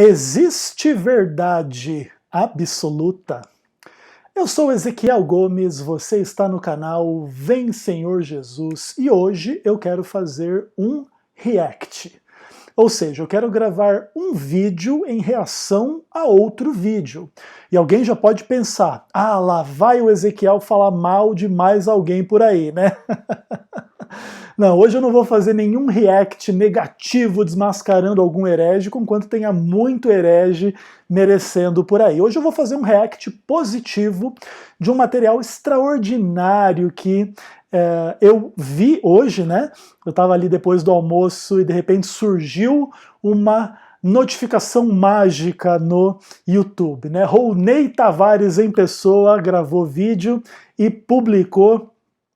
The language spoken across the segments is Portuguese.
Existe verdade absoluta? Eu sou Ezequiel Gomes, você está no canal Vem Senhor Jesus e hoje eu quero fazer um react. Ou seja, eu quero gravar um vídeo em reação a outro vídeo. E alguém já pode pensar, lá vai o Ezequiel falar mal de mais alguém por aí, né? Não, hoje eu não vou fazer nenhum react negativo desmascarando algum herege, enquanto tenha muito herege merecendo por aí. Hoje eu vou fazer um react positivo de um material extraordinário que eu vi hoje, né? Eu estava ali depois do almoço e de repente surgiu uma notificação mágica no YouTube, né? Rougney Tavares em pessoa gravou vídeo e publicou.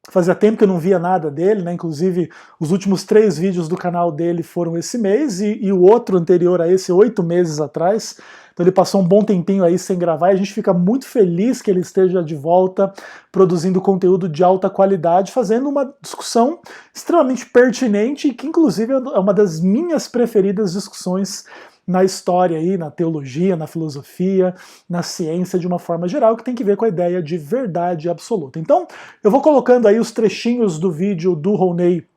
Fazia tempo que eu não via nada dele, né? Inclusive os últimos 3 vídeos do canal dele foram esse mês e o outro anterior a esse, 8 meses atrás. Então ele passou um bom tempinho aí sem gravar e a gente fica muito feliz que ele esteja de volta produzindo conteúdo de alta qualidade, fazendo uma discussão extremamente pertinente e que inclusive é uma das minhas preferidas discussões na história aí, na teologia, na filosofia, na ciência de uma forma geral, que tem que ver com a ideia de verdade absoluta. Então, eu vou colocando aí os trechinhos do vídeo do Rougney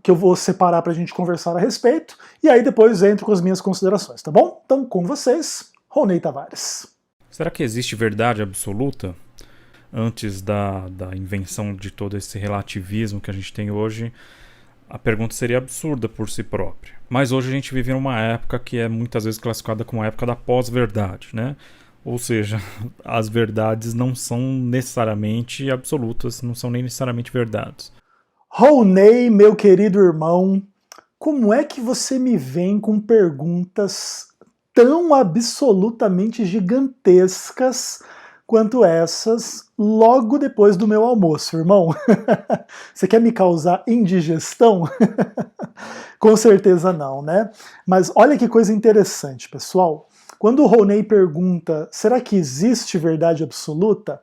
que eu vou separar para a gente conversar a respeito, e aí depois entro com as minhas considerações, tá bom? Então, com vocês, Rougney Tavares. Será que existe verdade absoluta? Antes da invenção de todo esse relativismo que a gente tem hoje, a pergunta seria absurda por si própria. Mas hoje a gente vive numa época que é muitas vezes classificada como a época da pós-verdade, né? Ou seja, as verdades não são necessariamente absolutas, não são nem necessariamente verdades. Rougney, meu querido irmão, como é que você me vem com perguntas tão absolutamente gigantescas quanto essas logo depois do meu almoço, irmão? Você quer me causar indigestão? Com certeza não, né? Mas olha que coisa interessante, pessoal. Quando o Rougney pergunta, será que existe verdade absoluta?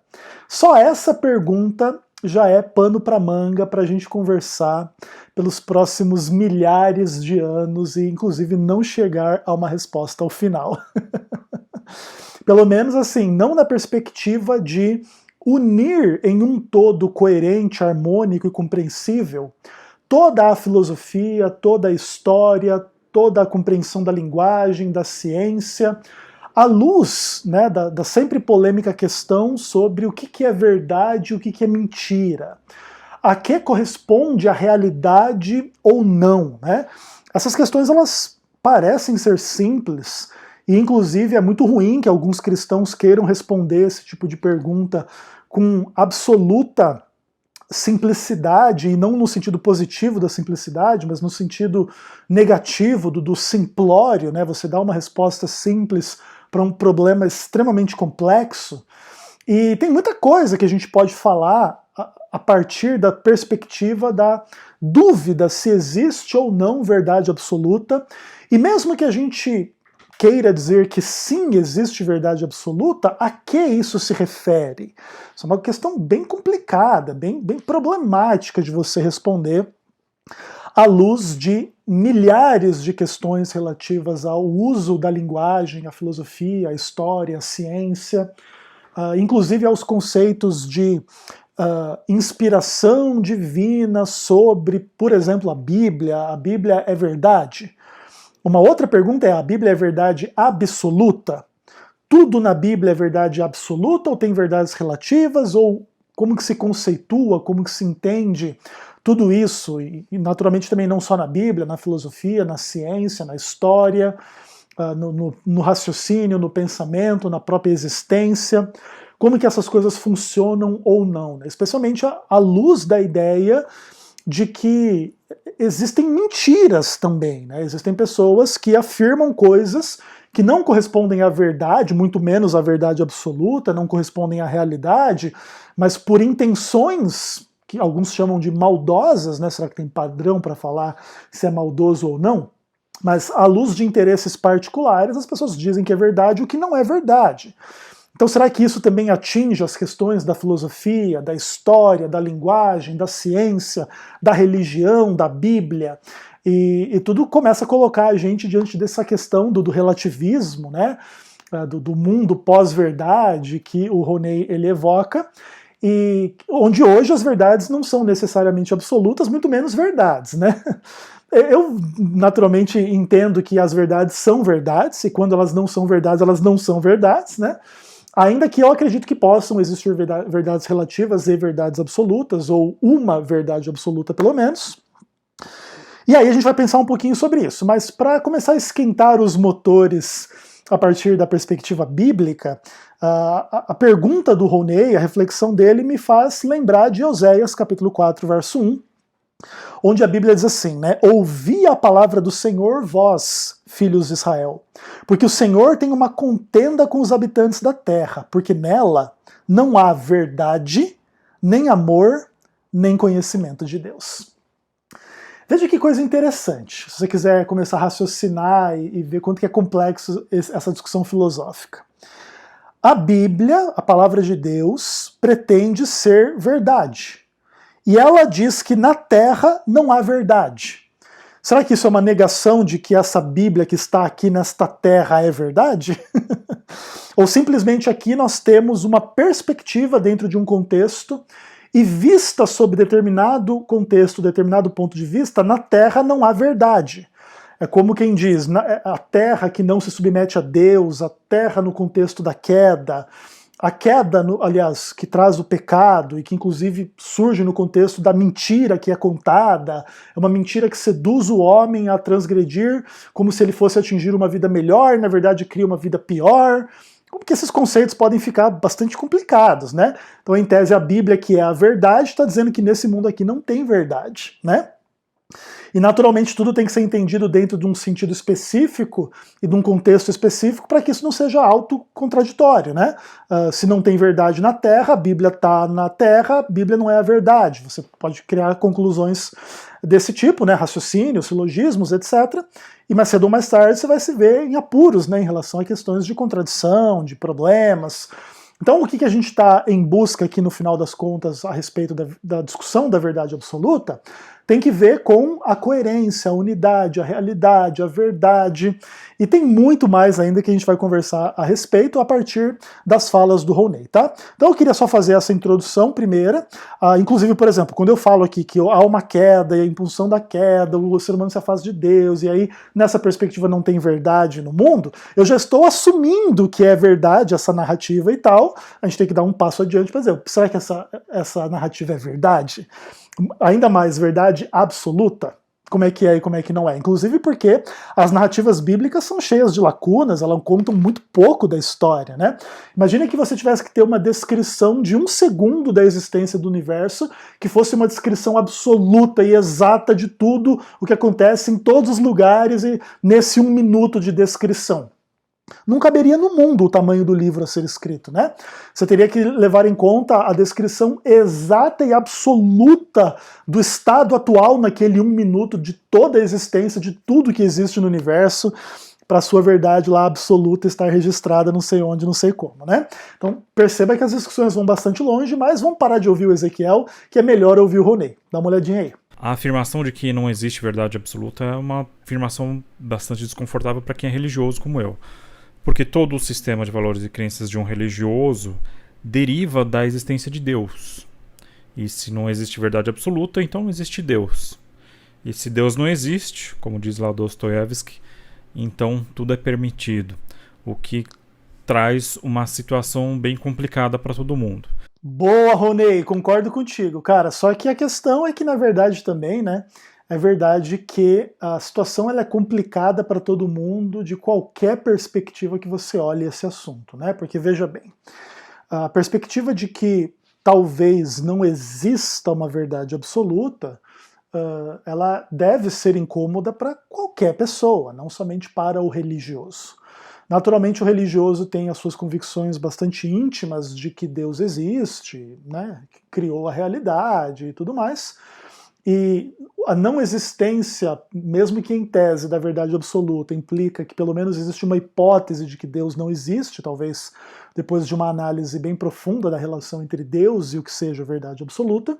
Só essa pergunta já é pano para manga para a gente conversar pelos próximos milhares de anos e inclusive não chegar a uma resposta ao final. Pelo menos assim, não na perspectiva de unir em um todo coerente, harmônico e compreensível toda a filosofia, toda a história, toda a compreensão da linguagem, da ciência, à luz, né, da sempre polêmica questão sobre o que é verdade e o que é mentira. A que corresponde a realidade ou não, né? Essas questões elas parecem ser simples, e inclusive é muito ruim que alguns cristãos queiram responder esse tipo de pergunta com absoluta simplicidade, e não no sentido positivo da simplicidade, mas no sentido negativo do simplório, né? Você dá uma resposta simples para um problema extremamente complexo. E tem muita coisa que a gente pode falar a partir da perspectiva da dúvida se existe ou não verdade absoluta, e mesmo que a gente queira dizer que sim, existe verdade absoluta, a que isso se refere? Isso é uma questão bem complicada, bem problemática de você responder à luz de milhares de questões relativas ao uso da linguagem, à filosofia, à história, à ciência, inclusive aos conceitos de inspiração divina sobre, por exemplo, a Bíblia. A Bíblia é verdade? Uma outra pergunta é, a Bíblia é verdade absoluta? Tudo na Bíblia é verdade absoluta ou tem verdades relativas? Ou como que se conceitua, como que se entende tudo isso? E naturalmente também não só na Bíblia, na filosofia, na ciência, na história, no raciocínio, no pensamento, na própria existência. Como que essas coisas funcionam ou não, né? Especialmente à luz da ideia de que existem mentiras também, né? Existem pessoas que afirmam coisas que não correspondem à verdade, muito menos à verdade absoluta, não correspondem à realidade, mas por intenções que alguns chamam de maldosas, né? Será que tem padrão para falar se é maldoso ou não? Mas à luz de interesses particulares, as pessoas dizem que é verdade o que não é verdade. Então será que isso também atinge as questões da filosofia, da história, da linguagem, da ciência, da religião, da Bíblia? E tudo começa a colocar a gente diante dessa questão do relativismo, né? Do mundo pós-verdade que o Rounney ele evoca, e onde hoje as verdades não são necessariamente absolutas, muito menos verdades, né? Eu naturalmente entendo que as verdades são verdades, e quando elas não são verdades, né? Ainda que eu acredito que possam existir verdades relativas e verdades absolutas, ou uma verdade absoluta pelo menos. E aí a gente vai pensar um pouquinho sobre isso, mas para começar a esquentar os motores a partir da perspectiva bíblica, a pergunta do Rounney, a reflexão dele, me faz lembrar de Oséias, capítulo 4, verso 1, onde a Bíblia diz assim, né? Ouvi a palavra do Senhor, vós, filhos de Israel, porque o Senhor tem uma contenda com os habitantes da terra, porque nela não há verdade, nem amor, nem conhecimento de Deus. Veja que coisa interessante, se você quiser começar a raciocinar e ver quanto que é complexo essa discussão filosófica. A Bíblia, a palavra de Deus, pretende ser verdade. E ela diz que na Terra não há verdade. Será que isso é uma negação de que essa Bíblia que está aqui nesta Terra é verdade? Ou simplesmente aqui nós temos uma perspectiva dentro de um contexto, e vista sob determinado contexto, determinado ponto de vista, na Terra não há verdade. É como quem diz, a Terra que não se submete a Deus, a Terra no contexto da queda, a queda, aliás, que traz o pecado e que inclusive surge no contexto da mentira que é contada, é uma mentira que seduz o homem a transgredir como se ele fosse atingir uma vida melhor, na verdade cria uma vida pior. Como que esses conceitos podem ficar bastante complicados, né? Então, em tese, a Bíblia, que é a verdade, está dizendo que nesse mundo aqui não tem verdade, né? E, naturalmente, tudo tem que ser entendido dentro de um sentido específico e de um contexto específico para que isso não seja autocontraditório, né? Se não tem verdade na Terra, a Bíblia está na Terra, a Bíblia não é a verdade. Você pode criar conclusões desse tipo, né? Raciocínios, silogismos, etc. E mais cedo ou mais tarde você vai se ver em apuros, né? Em relação a questões de contradição, de problemas. Então, o que a gente está em busca aqui no final das contas a respeito da discussão da verdade absoluta tem que ver com a coerência, a unidade, a realidade, a verdade, e tem muito mais ainda que a gente vai conversar a respeito a partir das falas do Rounney, tá? Então eu queria só fazer essa introdução primeira, inclusive, por exemplo, quando eu falo aqui que há uma queda, e a impulsão da queda, o ser humano se afasta de Deus, e aí nessa perspectiva não tem verdade no mundo, eu já estou assumindo que é verdade essa narrativa e tal, a gente tem que dar um passo adiante para dizer, será que essa narrativa é verdade? Ainda mais verdade absoluta? Como é que é e como é que não é? Inclusive porque as narrativas bíblicas são cheias de lacunas, elas contam muito pouco da história, né? Imagina que você tivesse que ter uma descrição de 1 segundo da existência do universo, que fosse uma descrição absoluta e exata de tudo o que acontece em todos os lugares e nesse 1 minuto de descrição. Não caberia no mundo o tamanho do livro a ser escrito, né? Você teria que levar em conta a descrição exata e absoluta do estado atual naquele 1 minuto de toda a existência, de tudo que existe no universo, para a sua verdade lá absoluta estar registrada não sei onde, não sei como, né? Então perceba que as discussões vão bastante longe, mas vamos parar de ouvir o Ezequiel, que é melhor ouvir o Rounney. Dá uma olhadinha aí. A afirmação de que não existe verdade absoluta é uma afirmação bastante desconfortável para quem é religioso como eu. Porque todo o sistema de valores e crenças de um religioso deriva da existência de Deus. E se não existe verdade absoluta, então não existe Deus. E se Deus não existe, como diz lá Dostoiévski, então tudo é permitido. O que traz uma situação bem complicada para todo mundo. Boa, Rounney, concordo contigo, cara. Só que a questão é que, na verdade, também, né? É verdade que a situação ela é complicada para todo mundo de qualquer perspectiva que você olhe esse assunto, né? Porque veja bem, a perspectiva de que talvez não exista uma verdade absoluta, ela deve ser incômoda para qualquer pessoa, não somente para o religioso. Naturalmente o religioso tem as suas convicções bastante íntimas de que Deus existe, né? Que criou a realidade e tudo mais. E a não existência, mesmo que em tese, da verdade absoluta, implica que pelo menos existe uma hipótese de que Deus não existe, talvez depois de uma análise bem profunda da relação entre Deus e o que seja a verdade absoluta.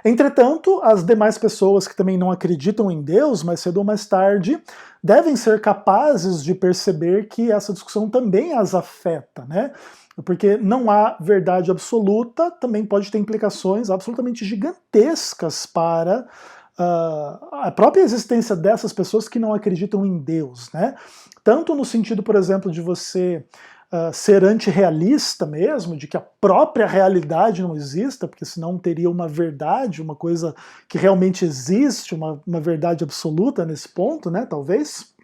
Entretanto, as demais pessoas que também não acreditam em Deus, mais cedo ou mais tarde, devem ser capazes de perceber que essa discussão também as afeta, né? Porque não há verdade absoluta, também pode ter implicações absolutamente gigantescas para a própria existência dessas pessoas que não acreditam em Deus, né? Tanto no sentido, por exemplo, de você ser antirrealista mesmo, de que a própria realidade não exista, porque senão teria uma verdade, uma coisa que realmente existe, uma verdade absoluta nesse ponto, né, talvez.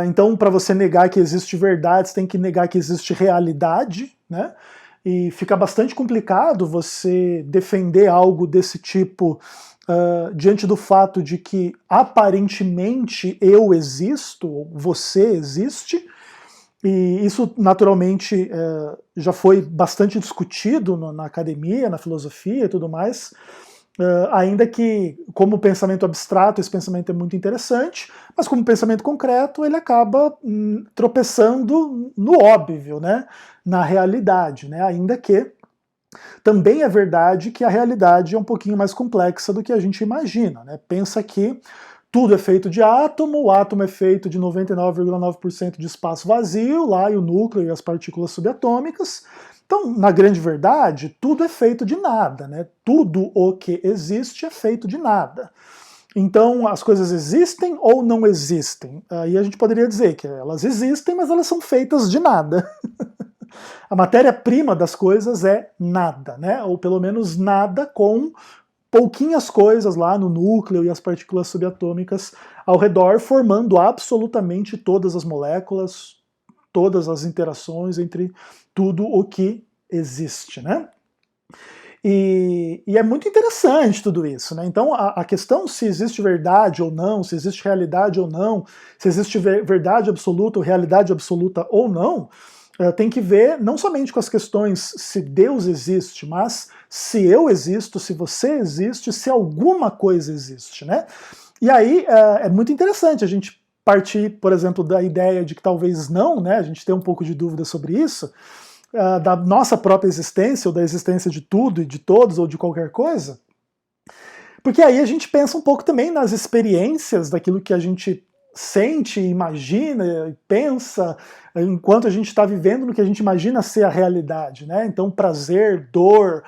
Então, para você negar que existe verdade, você tem que negar que existe realidade, né? E fica bastante complicado você defender algo desse tipo diante do fato de que aparentemente eu existo, você existe, e isso naturalmente já foi bastante discutido na academia, na filosofia e tudo mais, ainda que como pensamento abstrato esse pensamento é muito interessante, mas como pensamento concreto ele acaba tropeçando no óbvio, né, na realidade, né, ainda que também é verdade que a realidade é um pouquinho mais complexa do que a gente imagina, né? Pensa que tudo é feito de átomo, o átomo é feito de 99,9% de espaço vazio, lá e o núcleo e as partículas subatômicas. Então, na grande verdade, tudo é feito de nada, né? Tudo o que existe é feito de nada. Então, as coisas existem ou não existem? Aí a gente poderia dizer que elas existem, mas elas são feitas de nada. A matéria-prima das coisas é nada, né? Ou pelo menos nada com pouquinhas coisas lá no núcleo e as partículas subatômicas ao redor, formando absolutamente todas as moléculas, todas as interações entre tudo o que existe, né? E é muito interessante tudo isso, né? Então a questão se existe verdade ou não, se existe realidade ou não, se existe verdade absoluta ou realidade absoluta ou não, tem que ver não somente com as questões se Deus existe, mas se eu existo, se você existe, se alguma coisa existe, né? E aí é muito interessante a gente partir, por exemplo, da ideia de que talvez não, né? A gente tem um pouco de dúvida sobre isso, da nossa própria existência, ou da existência de tudo e de todos, ou de qualquer coisa, porque aí a gente pensa um pouco também nas experiências daquilo que a gente sente, imagina, pensa, enquanto a gente está vivendo no que a gente imagina ser a realidade, né? Então prazer, dor,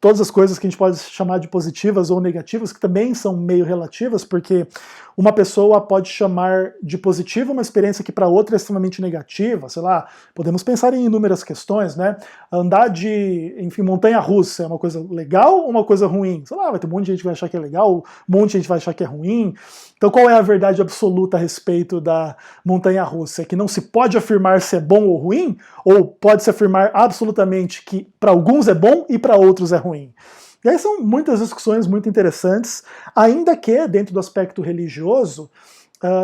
todas as coisas que a gente pode chamar de positivas ou negativas, que também são meio relativas, porque uma pessoa pode chamar de positiva uma experiência que para outra é extremamente negativa, sei lá, podemos pensar em inúmeras questões, né? Andar de, enfim, montanha-russa é uma coisa legal ou uma coisa ruim? Sei lá, vai ter um monte de gente que vai achar que é legal, um monte de gente vai achar que é ruim. Então qual é a verdade absoluta a respeito da montanha-russa? É que não se pode afirmar se é bom ou ruim? Ou pode se afirmar absolutamente que para alguns é bom e para outros é ruim? E aí são muitas discussões muito interessantes, ainda que, dentro do aspecto religioso,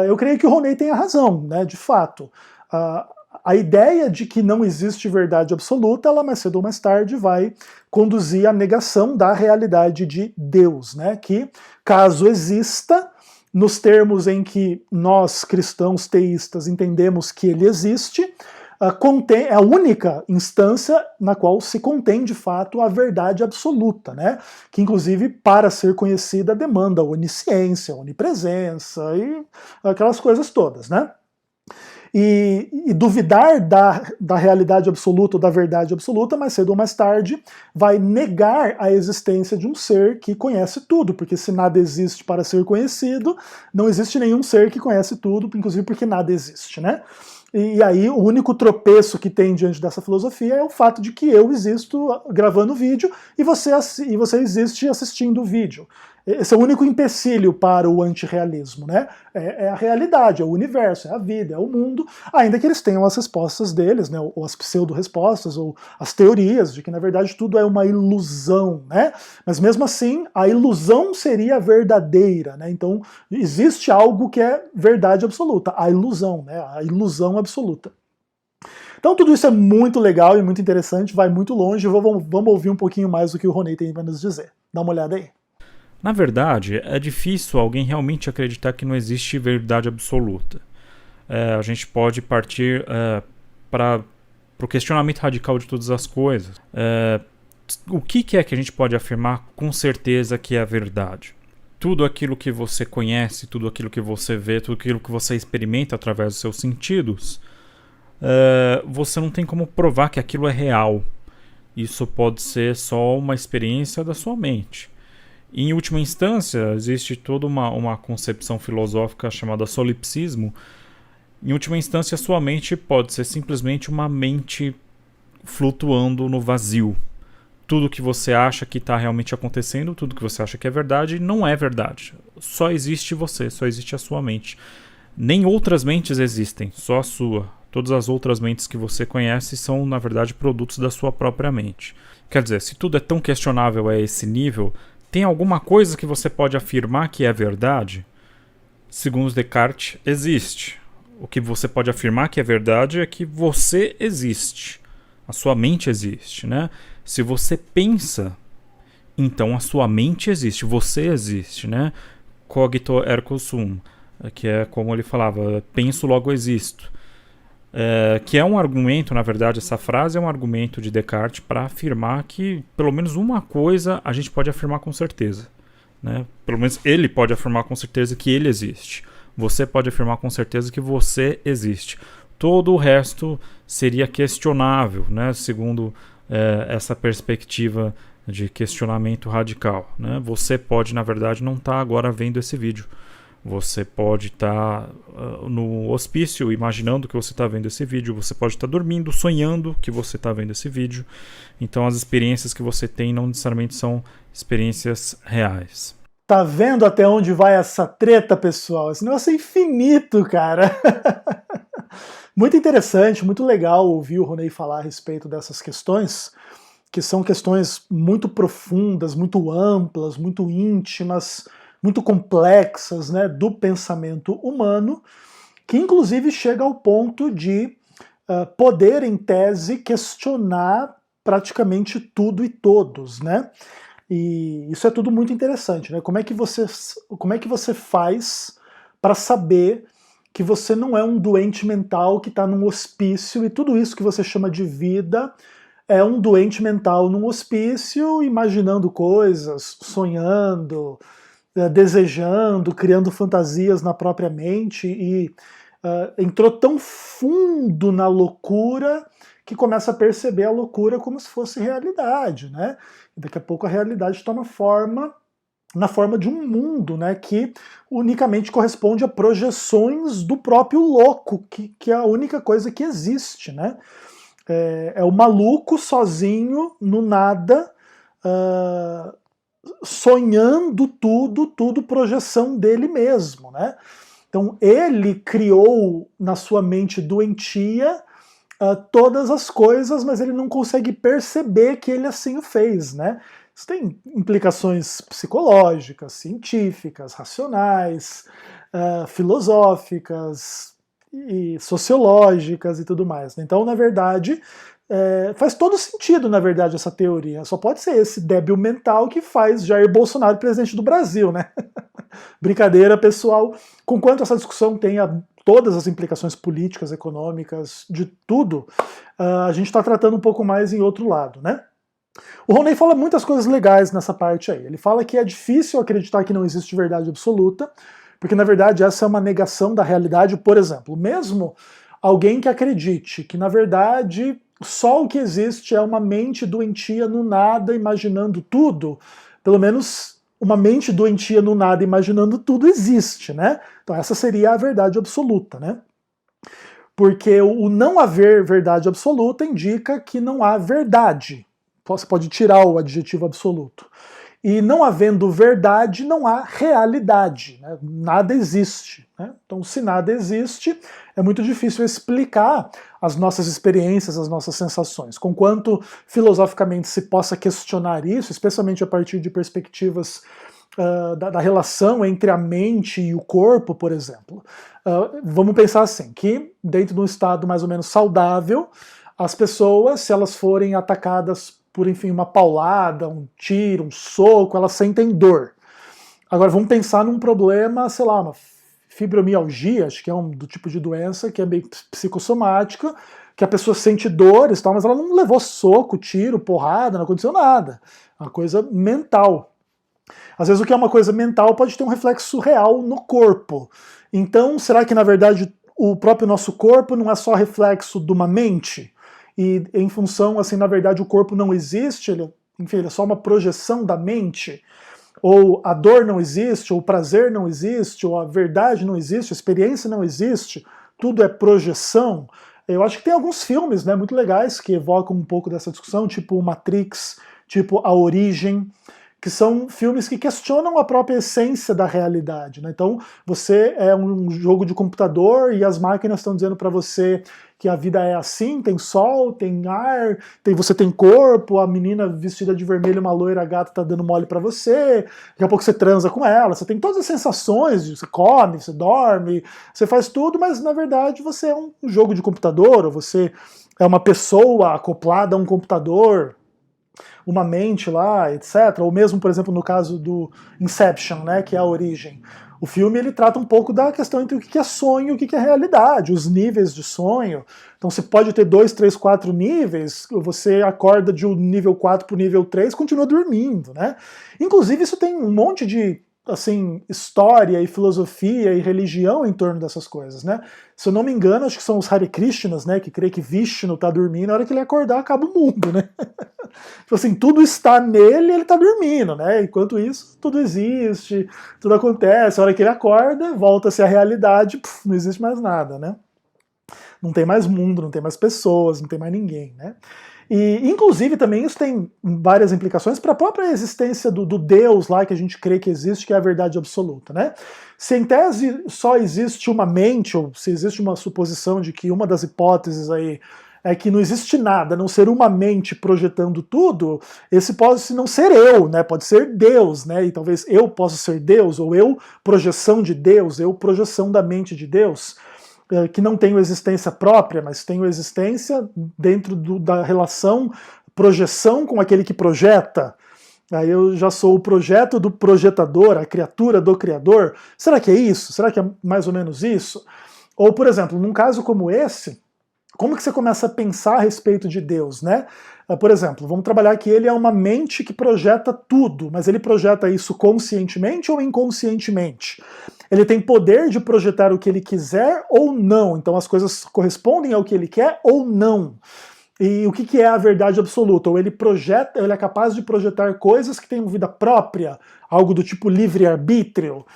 eu creio que o Ronei tenha razão, né, de fato. A ideia de que não existe verdade absoluta, ela mais cedo ou mais tarde vai conduzir à negação da realidade de Deus, né, que, caso exista, nos termos em que nós, cristãos teístas, entendemos que ele existe, é a única instância na qual se contém de fato a verdade absoluta, né? Que inclusive para ser conhecida demanda onisciência, onipresença e aquelas coisas todas, né? E duvidar da realidade absoluta ou da verdade absoluta, mais cedo ou mais tarde, vai negar a existência de um ser que conhece tudo, porque se nada existe para ser conhecido, não existe nenhum ser que conhece tudo, inclusive porque nada existe, né? E aí o único tropeço que tem diante dessa filosofia é o fato de que eu existo gravando vídeo e você existe assistindo o vídeo. Esse é o único empecilho para o antirrealismo, né? É a realidade, é o universo, é a vida, é o mundo, ainda que eles tenham as respostas deles, né? Ou as pseudo-respostas, ou as teorias de que na verdade tudo é uma ilusão, né? Mas mesmo assim, a ilusão seria verdadeira, né? Então existe algo que é verdade absoluta, a ilusão, né? A ilusão absoluta. Então tudo isso é muito legal e muito interessante, vai muito longe, vamos ouvir um pouquinho mais do que o Ronei tem para nos dizer. Dá uma olhada aí. Na verdade, é difícil alguém realmente acreditar que não existe verdade absoluta. A gente pode partir para o questionamento radical de todas as coisas. O que é que a gente pode afirmar com certeza que é a verdade? Tudo aquilo que você conhece, tudo aquilo que você vê, tudo aquilo que você experimenta através dos seus sentidos, você não tem como provar que aquilo é real. Isso pode ser só uma experiência da sua mente. Em última instância, existe toda uma concepção filosófica chamada solipsismo. Em última instância, sua mente pode ser simplesmente uma mente flutuando no vazio. Tudo que você acha que está realmente acontecendo, tudo que você acha que é verdade, não é verdade. Só existe você, só existe a sua mente. Nem outras mentes existem, só a sua. Todas as outras mentes que você conhece são, na verdade, produtos da sua própria mente. Quer dizer, se tudo é tão questionável a esse nível, tem alguma coisa que você pode afirmar que é verdade? Segundo Descartes, existe. O que você pode afirmar que é verdade é que você existe. A sua mente existe, né? Se você pensa, então a sua mente existe, você existe, né? Cogito ergo sum, que é como ele falava, penso logo existo. Que é um argumento, na verdade, essa frase é um argumento de Descartes para afirmar que pelo menos uma coisa a gente pode afirmar com certeza, né? Pelo menos ele pode afirmar com certeza que ele existe. Você pode afirmar com certeza que você existe. Todo o resto seria questionável, né? Segundo essa perspectiva de questionamento radical, né? Você pode, na verdade, não estar agora vendo esse vídeo. Você pode estar no hospício imaginando que você está vendo esse vídeo. Você pode estar dormindo, sonhando que você está vendo esse vídeo. Então as experiências que você tem não necessariamente são experiências reais. Tá vendo até onde vai essa treta, pessoal? Esse negócio é infinito, cara. Muito interessante, muito legal ouvir o Ronei falar a respeito dessas questões, que são questões muito profundas, muito amplas, muito íntimas, muito complexas, né, do pensamento humano, que inclusive chega ao ponto de poder, em tese, questionar praticamente tudo e todos, né? E isso é tudo muito interessante, né? Como é que você faz para saber que você não é um doente mental que está num hospício e tudo isso que você chama de vida é um doente mental num hospício, imaginando coisas, sonhando, desejando, criando fantasias na própria mente e entrou tão fundo na loucura que começa a perceber a loucura como se fosse realidade, né? E daqui a pouco a realidade toma forma na forma de um mundo, né, que unicamente corresponde a projeções do próprio louco, que é a única coisa que existe, né? É o maluco sozinho, no nada, sonhando tudo projeção dele mesmo, né? Então ele criou na sua mente doentia todas as coisas, mas ele não consegue perceber que ele assim o fez, né? Isso tem implicações psicológicas, científicas, racionais, filosóficas e sociológicas e tudo mais. Então, na verdade, faz todo sentido, na verdade, essa teoria. Só pode ser esse débil mental que faz Jair Bolsonaro presidente do Brasil, né? Brincadeira, pessoal. Conquanto essa discussão tenha todas as implicações políticas, econômicas, de tudo, a gente está tratando um pouco mais em outro lado, né? O Ronei fala muitas coisas legais nessa parte aí. Ele fala que é difícil acreditar que não existe verdade absoluta, porque na verdade essa é uma negação da realidade. Por exemplo, mesmo alguém que acredite que na verdade só o que existe é uma mente doentia no nada imaginando tudo, pelo menos uma mente doentia no nada imaginando tudo existe, né? Então essa seria a verdade absoluta, né? Porque o não haver verdade absoluta indica que não há verdade. Você pode tirar o adjetivo absoluto. E não havendo verdade, não há realidade, né? Nada existe, né? Então, se nada existe, é muito difícil explicar as nossas experiências, as nossas sensações. Conquanto filosoficamente se possa questionar isso, especialmente a partir de perspectivas da relação entre a mente e o corpo, por exemplo. Vamos pensar assim, que dentro de um estado mais ou menos saudável, as pessoas, se elas forem atacadas por, enfim, uma paulada, um tiro, um soco, elas sentem dor. Agora vamos pensar num problema, sei lá, uma fibromialgia, acho que é um do tipo de doença que é bem psicossomática, que a pessoa sente dores, tal, mas ela não levou soco, tiro, porrada, não aconteceu nada. É uma coisa mental. Às vezes o que é uma coisa mental pode ter um reflexo real no corpo. Então, será que na verdade o próprio nosso corpo não é só reflexo de uma mente? E em função, assim, na verdade o corpo não existe, enfim, ele é só uma projeção da mente? Ou a dor não existe, ou o prazer não existe, ou a verdade não existe, a experiência não existe, tudo é projeção? Eu acho que tem alguns filmes, né, muito legais que evocam um pouco dessa discussão, tipo Matrix, tipo A Origem, que são filmes que questionam a própria essência da realidade, né? Então, você é um jogo de computador e as máquinas estão dizendo para você que a vida é assim, tem sol, tem ar, você tem corpo, a menina vestida de vermelho, uma loira gata tá dando mole para você, daqui a pouco você transa com ela, você tem todas as sensações, você come, você dorme, você faz tudo, mas na verdade você é um jogo de computador, ou você é uma pessoa acoplada a um computador, uma mente lá, etc. Ou mesmo, por exemplo, no caso do Inception, né, que é A Origem. O filme ele trata um pouco da questão entre o que é sonho e o que é realidade, os níveis de sonho. Então você pode ter 2, 3, 4 níveis, você acorda de um nível 4 para o nível 3, continua dormindo, né? Inclusive isso tem um monte de assim, história e filosofia e religião em torno dessas coisas, né? Se eu não me engano, acho que são os Hare Krishnas, né, que creem que Vishnu tá dormindo, na hora que ele acordar acaba o mundo, né? Tipo assim, tudo está nele e ele tá dormindo, né? Enquanto isso, tudo existe, tudo acontece, a hora que ele acorda, volta-se à realidade, não existe mais nada, né? Não tem mais mundo, não tem mais pessoas, não tem mais ninguém, né? E, inclusive, também isso tem várias implicações para a própria existência do Deus lá que a gente crê que existe, que é a verdade absoluta, né? Se em tese só existe uma mente, ou se existe uma suposição de que uma das hipóteses aí é que não existe nada, a não ser uma mente projetando tudo, esse pode não ser eu, né? Pode ser Deus, né? E talvez eu possa ser Deus, ou eu projeção de Deus, eu projeção da mente de Deus, que não tenho existência própria, mas tenho existência dentro da relação projeção com aquele que projeta. Aí eu já sou o projeto do projetador, a criatura do criador. Será que é isso? Será que é mais ou menos isso? Ou, por exemplo, num caso como esse, como que você começa a pensar a respeito de Deus, né? Por exemplo, vamos trabalhar que ele é uma mente que projeta tudo, mas ele projeta isso conscientemente ou inconscientemente? Ele tem poder de projetar o que ele quiser ou não, então as coisas correspondem ao que ele quer ou não. E o que é a verdade absoluta? Ou ele projeta, ele é capaz de projetar coisas que têm vida própria, algo do tipo livre-arbítrio.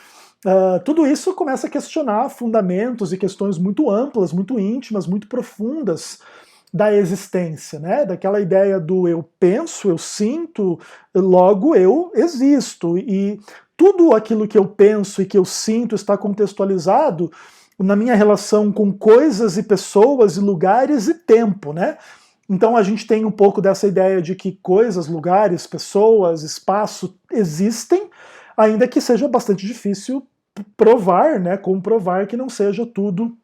Tudo isso começa a questionar fundamentos e questões muito amplas, muito íntimas, muito profundas da existência, né? Daquela ideia do eu penso, eu sinto, logo eu existo. E tudo aquilo que eu penso e que eu sinto está contextualizado na minha relação com coisas e pessoas e lugares e tempo, né? Então a gente tem um pouco dessa ideia de que coisas, lugares, pessoas, espaço existem, ainda que seja bastante difícil provar, né, comprovar que não seja tudo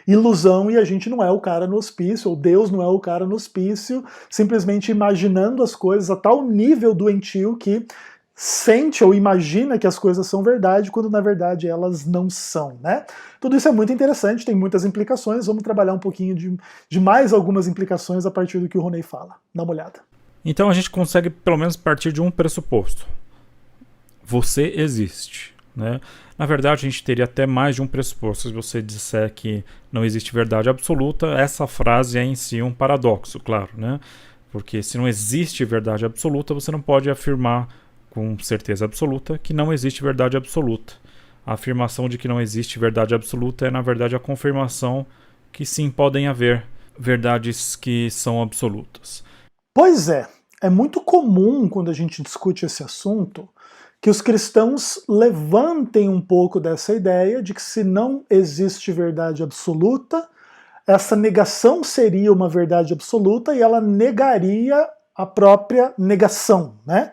ilusão e a gente não é o cara no hospício, ou Deus não é o cara no hospício, simplesmente imaginando as coisas a tal nível doentio que sente ou imagina que as coisas são verdade, quando na verdade elas não são, né? Tudo isso é muito interessante, tem muitas implicações, vamos trabalhar um pouquinho de mais algumas implicações a partir do que o Ronei fala. Dá uma olhada. Então a gente consegue pelo menos partir de um pressuposto. Você existe, né? Na verdade, a gente teria até mais de um pressuposto. Se você disser que não existe verdade absoluta, essa frase é em si um paradoxo, claro, né? Porque se não existe verdade absoluta, você não pode afirmar com certeza absoluta que não existe verdade absoluta. A afirmação de que não existe verdade absoluta é, na verdade, a confirmação que sim podem haver verdades que são absolutas. Pois é muito comum quando a gente discute esse assunto que os cristãos levantem um pouco dessa ideia de que se não existe verdade absoluta, essa negação seria uma verdade absoluta e ela negaria a própria negação, né?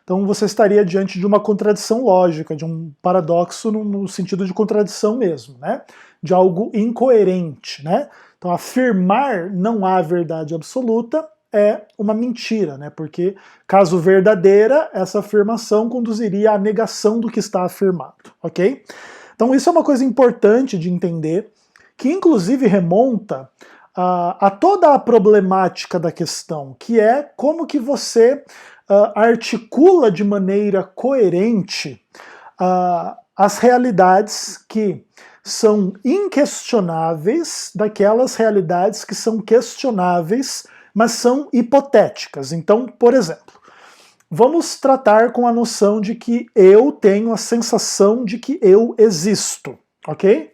Então você estaria diante de uma contradição lógica, de um paradoxo no sentido de contradição mesmo, né? De algo incoerente, né? Então afirmar não há verdade absoluta é uma mentira, né? Porque, caso verdadeira, essa afirmação conduziria à negação do que está afirmado, ok? Então isso é uma coisa importante de entender, que inclusive remonta a toda a problemática da questão, que é como que você articula de maneira coerente as realidades que são inquestionáveis daquelas realidades que são questionáveis, mas são hipotéticas. Então, por exemplo, vamos tratar com a noção de que eu tenho a sensação de que eu existo, ok?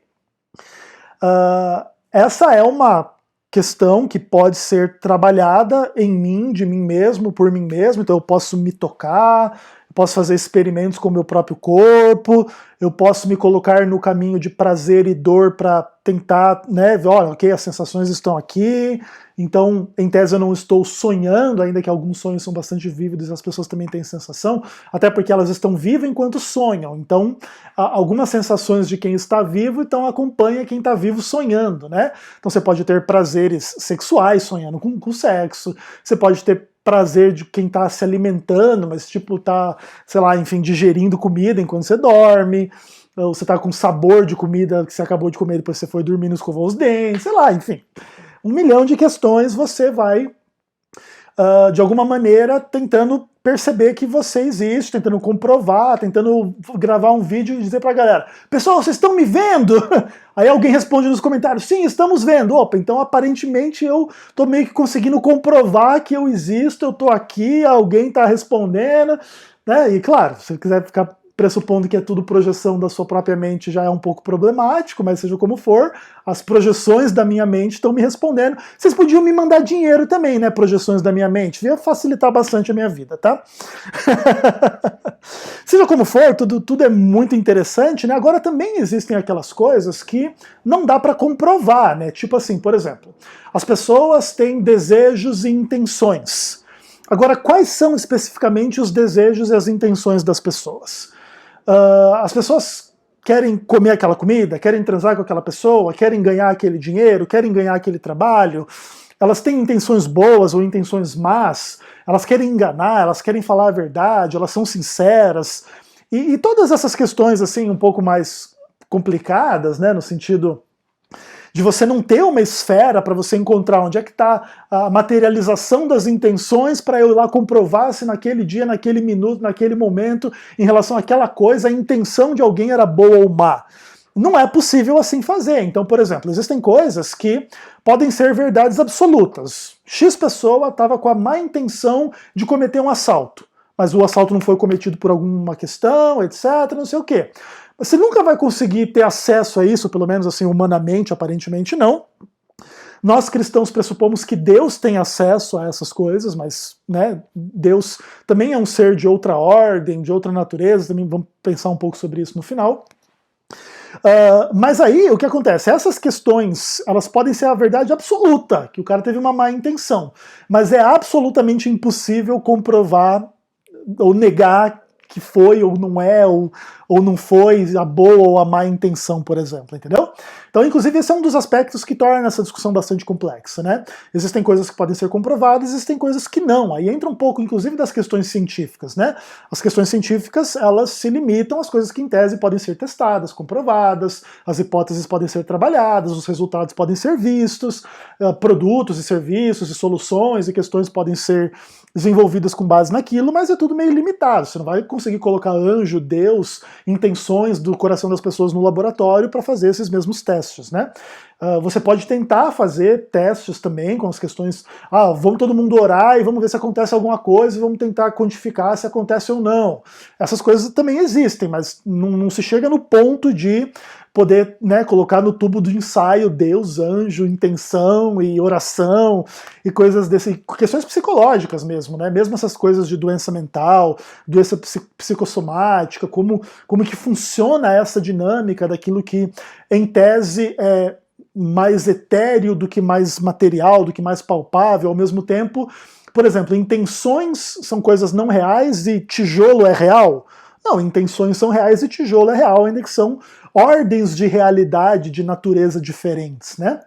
Essa é uma questão que pode ser trabalhada em mim, de mim mesmo, por mim mesmo, então eu posso me tocar, posso fazer experimentos com o meu próprio corpo, eu posso me colocar no caminho de prazer e dor para tentar, né, olha, ok, as sensações estão aqui, então, em tese eu não estou sonhando, ainda que alguns sonhos são bastante vívidos e as pessoas também têm sensação, até porque elas estão vivas enquanto sonham, então algumas sensações de quem está vivo, então acompanha quem está vivo sonhando, né? Então você pode ter prazeres sexuais sonhando com sexo, você pode ter prazer de quem tá se alimentando, mas tipo tá, sei lá, enfim, digerindo comida enquanto você dorme, ou você tá com sabor de comida que você acabou de comer depois que você foi dormir e escovou os dentes, sei lá, enfim. 1.000.000 de questões você vai, de alguma maneira, tentando perceber que você existe, tentando comprovar, tentando gravar um vídeo e dizer pra galera, pessoal, vocês estão me vendo? Aí alguém responde nos comentários, sim, estamos vendo. Opa, então aparentemente eu tô meio que conseguindo comprovar que eu existo, eu tô aqui, alguém tá respondendo, né? E claro, se você quiser ficar pressupondo que é tudo projeção da sua própria mente já é um pouco problemático, mas seja como for, as projeções da minha mente estão me respondendo. Vocês podiam me mandar dinheiro também, né, projeções da minha mente, ia facilitar bastante a minha vida, tá? Seja como for, tudo é muito interessante, né? Agora também existem aquelas coisas que não dá para comprovar, né? Tipo assim, por exemplo, as pessoas têm desejos e intenções. Agora, quais são especificamente os desejos e as intenções das pessoas? As pessoas querem comer aquela comida, querem transar com aquela pessoa, querem ganhar aquele dinheiro, querem ganhar aquele trabalho, elas têm intenções boas ou intenções más, elas querem enganar, elas querem falar a verdade, elas são sinceras, e todas essas questões assim um pouco mais complicadas, né, no sentido de você não ter uma esfera para você encontrar onde é que está a materialização das intenções para eu ir lá comprovar se naquele dia, naquele minuto, naquele momento, em relação àquela coisa, a intenção de alguém era boa ou má. Não é possível assim fazer. Então, por exemplo, existem coisas que podem ser verdades absolutas. X pessoa estava com a má intenção de cometer um assalto, mas o assalto não foi cometido por alguma questão, etc, não sei o quê. Você nunca vai conseguir ter acesso a isso, pelo menos assim humanamente, aparentemente não. Nós cristãos pressupomos que Deus tem acesso a essas coisas, mas né, Deus também é um ser de outra ordem, de outra natureza, também vamos pensar um pouco sobre isso no final. Mas aí o que acontece? Essas questões elas podem ser a verdade absoluta, que o cara teve uma má intenção, mas é absolutamente impossível comprovar ou negar que foi ou não é, ou não foi a boa ou a má intenção, por exemplo, entendeu? Então, inclusive, esse é um dos aspectos que torna essa discussão bastante complexa, né? Existem coisas que podem ser comprovadas, existem coisas que não. Aí entra um pouco, inclusive, das questões científicas, né? As questões científicas, elas se limitam às coisas que, em tese, podem ser testadas, comprovadas, as hipóteses podem ser trabalhadas, os resultados podem ser vistos, produtos e serviços e soluções e questões podem ser desenvolvidas com base naquilo, mas é tudo meio limitado. Você não vai conseguir colocar anjo, Deus, intenções do coração das pessoas no laboratório para fazer esses mesmos testes, né? Você pode tentar fazer testes também com as questões, vamos todo mundo orar e vamos ver se acontece alguma coisa e vamos tentar quantificar se acontece ou não. Essas coisas também existem, mas não se chega no ponto de poder, né, colocar no tubo do ensaio Deus, anjo, intenção e oração e coisas desse, questões psicológicas mesmo, né? Mesmo essas coisas de doença mental, doença psicossomática, como que funciona essa dinâmica daquilo que, em tese, é mais etéreo do que mais material, do que mais palpável, ao mesmo tempo. Por exemplo, intenções são coisas não reais e tijolo é real? Não, intenções são reais e tijolo é real, ainda que são ordens de realidade, de natureza diferentes, né?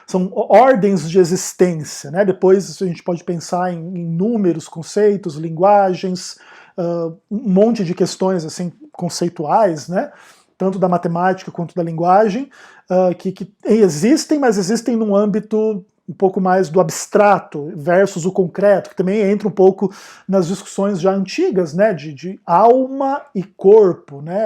São ordens de existência, né? Depois a gente pode pensar em números, conceitos, linguagens, um monte de questões assim conceituais, né? Tanto da matemática quanto da linguagem, que existem, mas existem num âmbito um pouco mais do abstrato versus o concreto, que também entra um pouco nas discussões já antigas, né, de alma e corpo, né,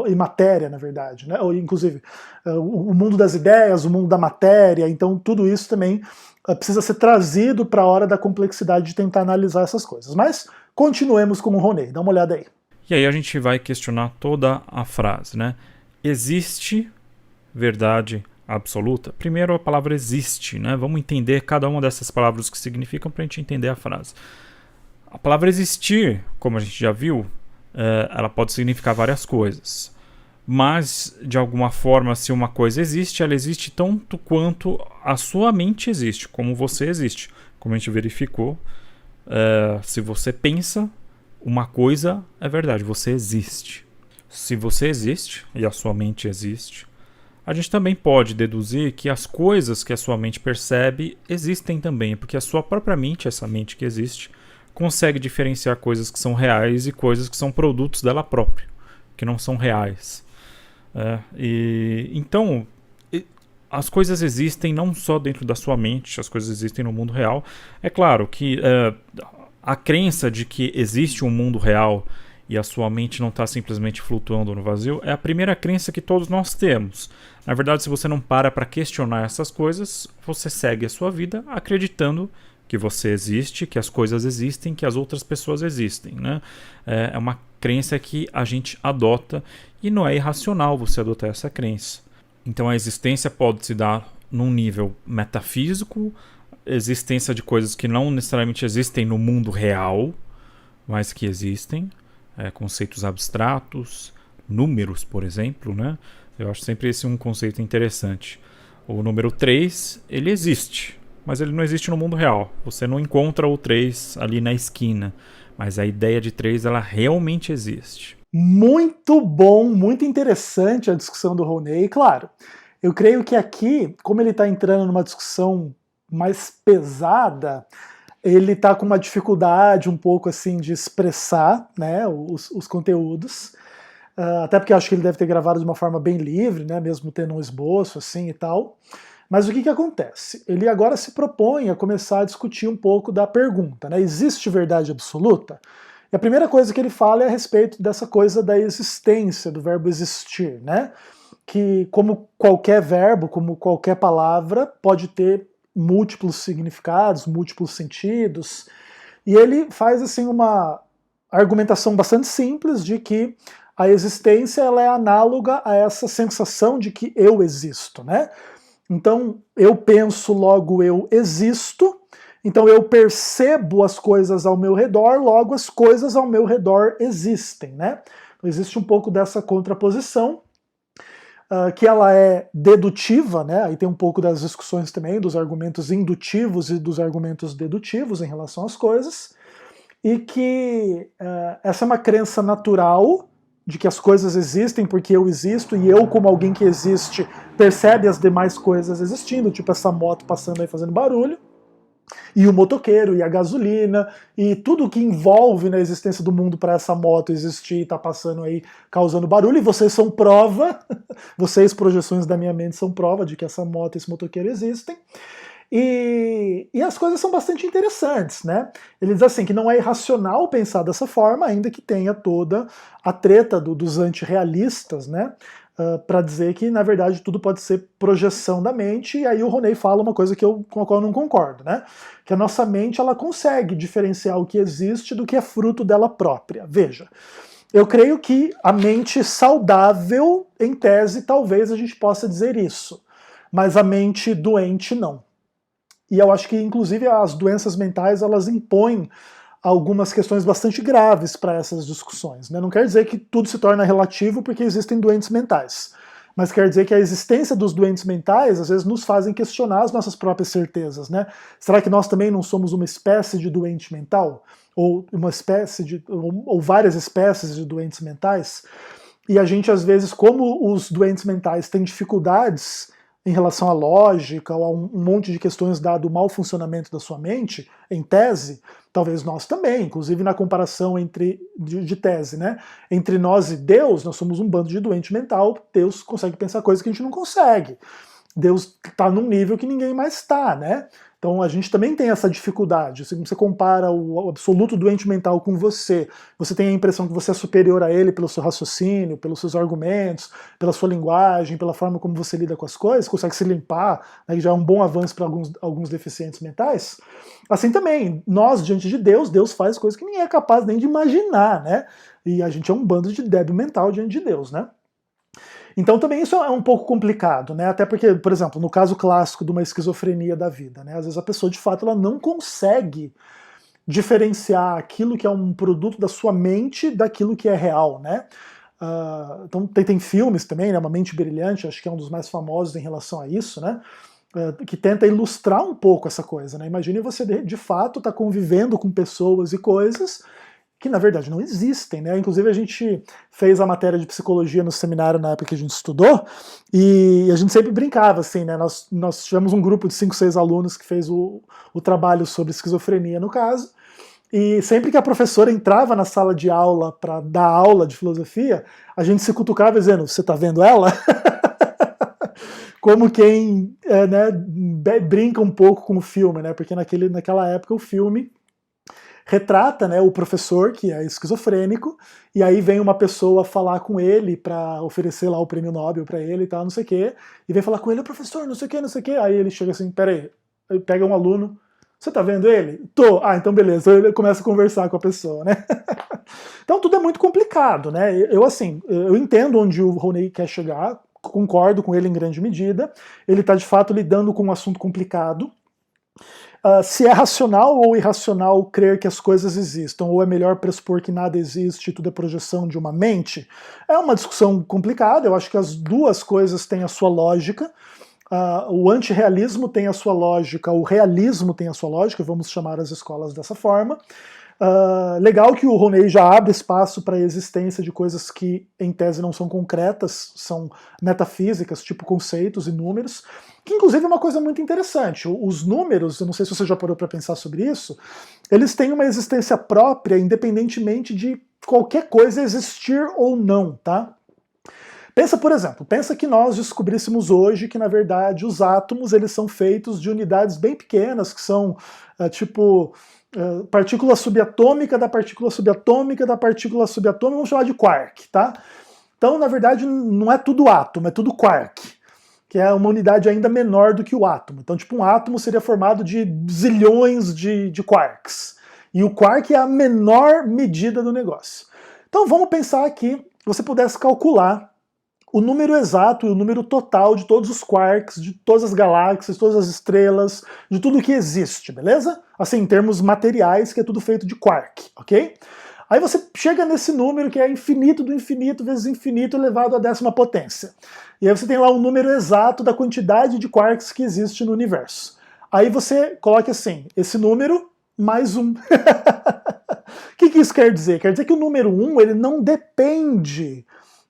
e matéria, na verdade, né, ou inclusive o mundo das ideias, o mundo da matéria, então tudo isso também precisa ser trazido para a hora da complexidade de tentar analisar essas coisas. Mas continuemos com o Ronei, dá uma olhada aí. E aí a gente vai questionar toda a frase, né? Existe verdade absoluta? Primeiro a palavra existe, né? Vamos entender cada uma dessas palavras que significam para a gente entender a frase. A palavra existir, como a gente já viu, ela pode significar várias coisas. Mas, de alguma forma, se uma coisa existe, ela existe tanto quanto a sua mente existe, como você existe. Como a gente verificou, se você pensa, uma coisa é verdade, você existe. Se você existe e a sua mente existe, a gente também pode deduzir que as coisas que a sua mente percebe existem também, porque a sua própria mente, essa mente que existe, consegue diferenciar coisas que são reais e coisas que são produtos dela própria, que não são reais. Então, as coisas existem não só dentro da sua mente, as coisas existem no mundo real. É claro que a crença de que existe um mundo real e a sua mente não está simplesmente flutuando no vazio é a primeira crença que todos nós temos. Na verdade, se você não para questionar essas coisas, você segue a sua vida acreditando que você existe, que as coisas existem, que as outras pessoas existem, né? É uma crença que a gente adota e não é irracional você adotar essa crença. Então a existência pode se dar num nível metafísico, existência de coisas que não necessariamente existem no mundo real, mas que existem, conceitos abstratos, números, por exemplo, né? Eu acho sempre esse um conceito interessante. O número 3, ele existe, mas ele não existe no mundo real. Você não encontra o 3 ali na esquina, mas a ideia de 3, ela realmente existe. Muito bom, muito interessante a discussão do Ronei. Claro, eu creio que aqui, como ele está entrando numa discussão mais pesada, ele está com uma dificuldade um pouco assim de expressar, né, os conteúdos, até porque eu acho que ele deve ter gravado de uma forma bem livre, né, mesmo tendo um esboço assim e tal. Mas o que acontece? Ele agora se propõe a começar a discutir um pouco da pergunta, né, existe verdade absoluta? E a primeira coisa que ele fala é a respeito dessa coisa da existência, do verbo existir, né, que como qualquer verbo, como qualquer palavra, pode ter múltiplos significados, múltiplos sentidos, e ele faz assim uma argumentação bastante simples de que a existência ela é análoga a essa sensação de que eu existo, né? Então eu penso, logo eu existo, então eu percebo as coisas ao meu redor, logo as coisas ao meu redor existem, né? Então, existe um pouco dessa contraposição, que ela é dedutiva, né? Aí tem um pouco das discussões também dos argumentos indutivos e dos argumentos dedutivos em relação às coisas, e que essa é uma crença natural de que as coisas existem porque eu existo e eu, como alguém que existe, percebe as demais coisas existindo, tipo essa moto passando aí fazendo barulho, e o motoqueiro, e a gasolina, e tudo que envolve na existência do mundo para essa moto existir e tá passando aí causando barulho, e vocês são prova, vocês, projeções da minha mente, são prova de que essa moto e esse motoqueiro existem. E as coisas são bastante interessantes, né? Ele diz assim que não é irracional pensar dessa forma, ainda que tenha toda a treta dos antirrealistas, né? Para dizer que, na verdade, tudo pode ser projeção da mente, e aí o Ronei fala uma coisa com a qual eu não concordo, né? Que a nossa mente ela consegue diferenciar o que existe do que é fruto dela própria. Veja, eu creio que a mente saudável, em tese, talvez a gente possa dizer isso, mas a mente doente não. E eu acho que, inclusive, as doenças mentais elas impõem algumas questões bastante graves para essas discussões, né? Não quer dizer que tudo se torna relativo porque existem doentes mentais, mas quer dizer que a existência dos doentes mentais às vezes nos fazem questionar as nossas próprias certezas, né? Será que nós também não somos uma espécie de doente mental? Ou uma espécie de, ou várias espécies de doentes mentais? E a gente às vezes, como os doentes mentais têm dificuldades em relação à lógica ou a um monte de questões dado o mau funcionamento da sua mente, em tese, talvez nós também, inclusive na comparação de tese, né? Entre nós e Deus, nós somos um bando de doente mental, Deus consegue pensar coisas que a gente não consegue. Deus está num nível que ninguém mais está, né? Então a gente também tem essa dificuldade. Se você compara o absoluto doente mental com você tem a impressão que você é superior a ele pelo seu raciocínio, pelos seus argumentos, pela sua linguagem, pela forma como você lida com as coisas, consegue se limpar, né, que já é um bom avanço para alguns deficientes mentais. Assim também, nós diante de Deus, Deus faz coisas que ninguém é capaz nem de imaginar, né? E a gente é um bando de débil mental diante de Deus, né? Então também isso é um pouco complicado, né? Até porque, por exemplo, no caso clássico de uma esquizofrenia da vida, né? Às vezes a pessoa de fato ela não consegue diferenciar aquilo que é um produto da sua mente daquilo que é real, né? Então tem filmes também, né? Uma Mente Brilhante, acho que é um dos mais famosos em relação a isso, né? Que tenta ilustrar um pouco essa coisa, né? Imagine você de fato estar convivendo com pessoas e coisas que na verdade não existem, né? Inclusive a gente fez a matéria de psicologia no seminário na época que a gente estudou, e a gente sempre brincava assim, né? Nós tivemos um grupo de 5, 6 alunos que fez o trabalho sobre esquizofrenia no caso, e sempre que a professora entrava na sala de aula para dar aula de filosofia, a gente se cutucava dizendo, você tá vendo ela? Como quem né, brinca um pouco com o filme, né? Porque naquela época o filme retrata, né, o professor que é esquizofrênico, e aí vem uma pessoa falar com ele para oferecer lá o prêmio Nobel para ele e tal, não sei o quê, e vem falar com ele, professor, não sei o quê, não sei o quê, aí ele chega assim, peraí, aí pega um aluno, você tá vendo ele? Tô, então beleza, ele começa a conversar com a pessoa, né? Então tudo é muito complicado, né? Eu entendo onde o Rougney quer chegar, concordo com ele em grande medida, ele tá de fato lidando com um assunto complicado. Se é racional ou irracional crer que as coisas existam, ou é melhor pressupor que nada existe e tudo é projeção de uma mente, é uma discussão complicada. Eu acho que as duas coisas têm a sua lógica. O antirrealismo tem a sua lógica, o realismo tem a sua lógica, vamos chamar as escolas dessa forma. Legal que o Rougney já abre espaço para a existência de coisas que em tese não são concretas, são metafísicas, tipo conceitos e números, que inclusive é uma coisa muito interessante. Os números, eu não sei se você já parou para pensar sobre isso, eles têm uma existência própria independentemente de qualquer coisa existir ou não, tá? Pensa, por exemplo, pensa que nós descobríssemos hoje que, na verdade, os átomos eles são feitos de unidades bem pequenas, que são partícula subatômica da partícula subatômica da partícula subatômica, vamos chamar de quark, tá? Então, na verdade, não é tudo átomo, é tudo quark, que é uma unidade ainda menor do que o átomo. Então, tipo, um átomo seria formado de zilhões de quarks. E o quark é a menor medida do negócio. Então, vamos pensar aqui, se você pudesse calcular o número exato e o número total de todos os quarks, de todas as galáxias, todas as estrelas, de tudo que existe, beleza? Assim, em termos materiais, que é tudo feito de quark, ok? Aí você chega nesse número que é infinito do infinito vezes infinito elevado à 10ª potência. E aí você tem lá o número exato da quantidade de quarks que existe no universo. Aí você coloca assim, esse número mais 1. O que isso quer dizer? Quer dizer que o número 1 ele não depende